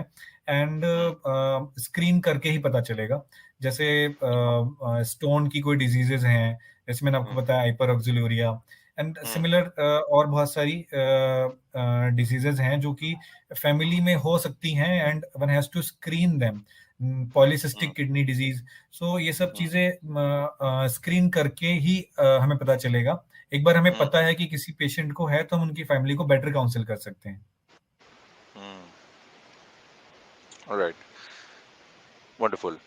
एंड हम्म। स्क्रीन करके ही पता चलेगा। जैसे स्टोन की कोई डिजीजेज हैं, जैसे मैंने आपको हम्म। बताया हाइपरऑक्सीलूरिया, एंड हम्म। सिमिलर और बहुत सारी डिजीजेज हैं जो कि फैमिली में हो सकती हैं, and one has to screen them. Hmm. Polycystic kidney disease, so ये सब हम्म। चीजें स्क्रीन करके ही हमें पता चलेगा। एक बार हमें हम्म। पता है कि किसी पेशेंट को है, तो हम उनकी फैमिली को बेटर काउंसिल कर सकते हैं। Hmm. Alright. Wonderful.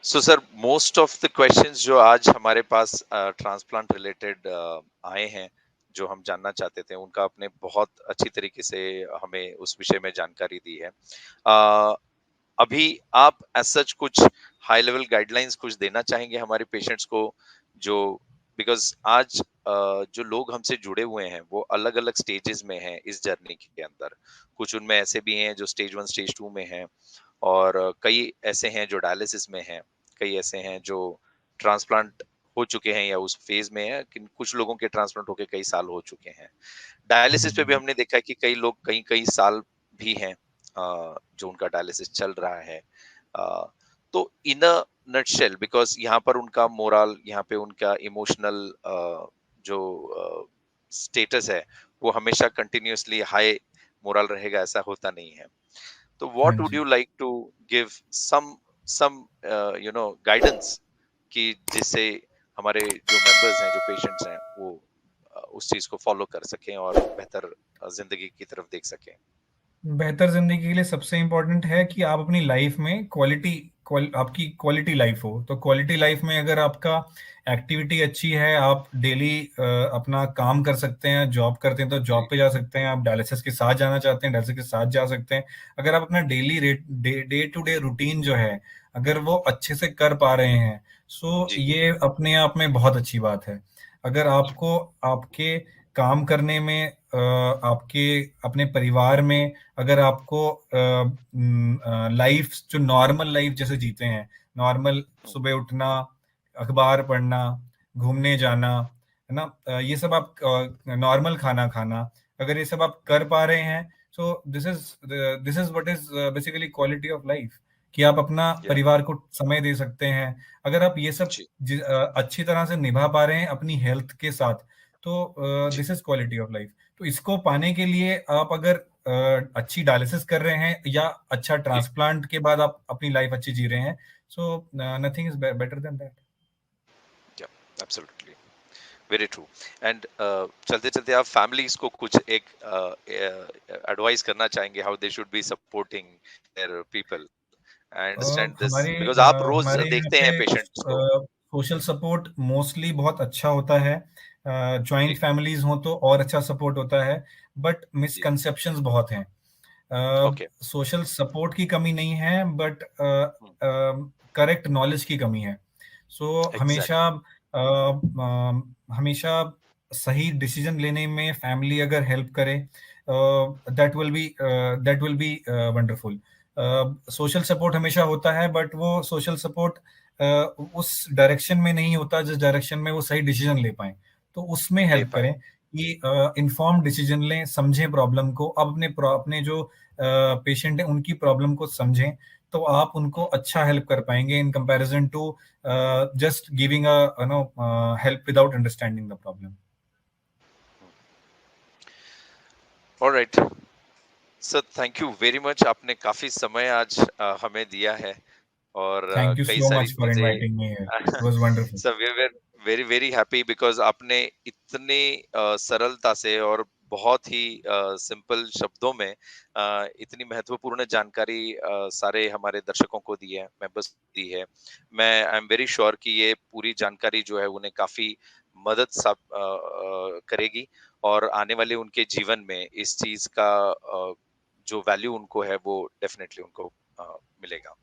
So sir, most of the questions जो आज हमारे पास ट्रांसप्लांट रिलेटेड आए हैं, जो हम जानना चाहते थे, उनका आपने बहुत अच्छी तरीके से हमें उस विषय में जानकारी दी है। अ, अभी आप एज सच कुछ हाई लेवल गाइडलाइंस कुछ देना चाहेंगे हमारे पेशेंट्स को, जो बिकॉज आज जो लोग हमसे जुड़े हुए हैं वो अलग अलग स्टेजेस में हैं इस जर्नी के अंदर। कुछ उनमें ऐसे भी हैं जो स्टेज 1 स्टेज 2 में हैं, और कई ऐसे हैं जो डायलिसिस में हैं, कई ऐसे हैं जो ट्रांसप्लांट हो चुके हैं या उस फेज में है, कि कुछ लोगों के ट्रांसप्लांट होके कई साल हो चुके हैं। डायलिसिस पे भी हम्म। हमने देखा है कि कई लोग कई कई साल भी हैं जो उनका डायलिसिस चल रहा है। अ, तो इन अ नटशेल, बिकॉज यहाँ पर उनका मोरल, यहाँ पे उनका इमोशनल जो स्टेटस है वो हमेशा कंटिन्यूअसली हाई मोरल रहेगा, ऐसा होता नहीं है। तो हाँ व्हाट वुड जी। You like to give some guidance, कि जिससे हमारे जो मेंबर्स हैं, जो पेशेंट्स हैं, वो उस चीज को फॉलो कर सकें और बेहतर जिंदगी की तरफ देख सकें? बेहतर जिंदगी के लिए सबसे इम्पोर्टेंट है कि आप अपनी लाइफ में आपकी क्वालिटी लाइफ हो। तो क्वालिटी लाइफ में अगर आपका एक्टिविटी अच्छी है, आप डेली अपना काम कर सकते हैं, जॉब करते हैं तो जॉब जी। पे जा सकते हैं, आप डायलिसिस के साथ जाना चाहते हैं डायलिसिस के साथ जा सकते हैं। अगर आप अपना daily day to day routine जो है, अगर वो अच्छे से कर पा रहे हैं, सो जी। ये अपने आप में बहुत अच्छी बात है। अगर आपको आपके काम करने में, आपके अपने परिवार में, अगर आपको लाइफ जो नॉर्मल लाइफ जैसे जीते हैं, नॉर्मल हम्म। सुबह उठना, अखबार पढ़ना, घूमने जाना, है ना, ये सब आप नॉर्मल खाना खाना, अगर ये सब आप कर पा रहे हैं, so this is what is basically quality of life, कि आप अपना या। परिवार को समय दे सकते हैं। अगर आप ये सब जी। अच्छी तरह से निभा पा रहे हैं अपनी हेल्थ के साथ, तो जी। This is quality of life. तो इसको पाने के लिए आप अगर अच्छी डायलिसिस कर रहे हैं, या अच्छा जी। ट्रांसप्लांट के बाद आप अपनी लाइफ अच्छी जी रहे हैं, so nothing is better than that. या। एब्सोल्युटली। Very true. एंड चलते चलते आप फैमिलीज को कुछ एक एडवाइस करना चाहेंगे, how they should be supporting their people? I understand this because आप रोज हमारे यहाँ देखते हैं पे पेशेंट्स को। सोशल सपोर्ट मोस्टली बहुत अच्छा होता है। जी। जॉइंट फैमिलीज हो तो और अच्छा सपोर्ट होता है, बट जी। मिसकंसेप्शंस बहुत हैं। ओके। सोशल सपोर्ट की कमी नहीं है, बट करेक्ट नॉलेज की कमी है। So exactly. हमेशा सही डिसीजन लेने में फैमिली अगर हेल्प करे, that will be wonderful. Social support हमेशा होता है, बट वो सोशल सपोर्ट उस डायरेक्शन में नहीं होता जिस डायरेक्शन में वो सही डिसीजन ले पाए। तो उसमें ले हेल्प पाए। करें कि इन्फॉर्म्ड डिसीजन लें, समझें प्रॉब्लम को, अब अपने जो पेशेंट है उनकी प्रॉब्लम को समझें, तो आप उनको अच्छा हेल्प कर पाएंगे in comparison to just giving a help without understanding the problem. Alright. Sir thank you very much, आपने काफ़ी समय आज हमें दिया है और थैंक यू कई सो सारी मच फॉर चीज़ें inviting me here. It was wonderful. Sir we were very very happy because आपने इतनी सरलता से और बहुत ही सिंपल शब्दों में इतनी महत्वपूर्ण जानकारी सारे हमारे दर्शकों को दी है, मेंबर्स को दी है। मैं आई एम वेरी श्योर कि ये पूरी जानकारी जो है उन्हें काफ़ी मदद करेगी और आने वाले उनके जीवन में इस चीज़ का जो वैल्यू उनको है वो डेफिनिटली उनको मिलेगा।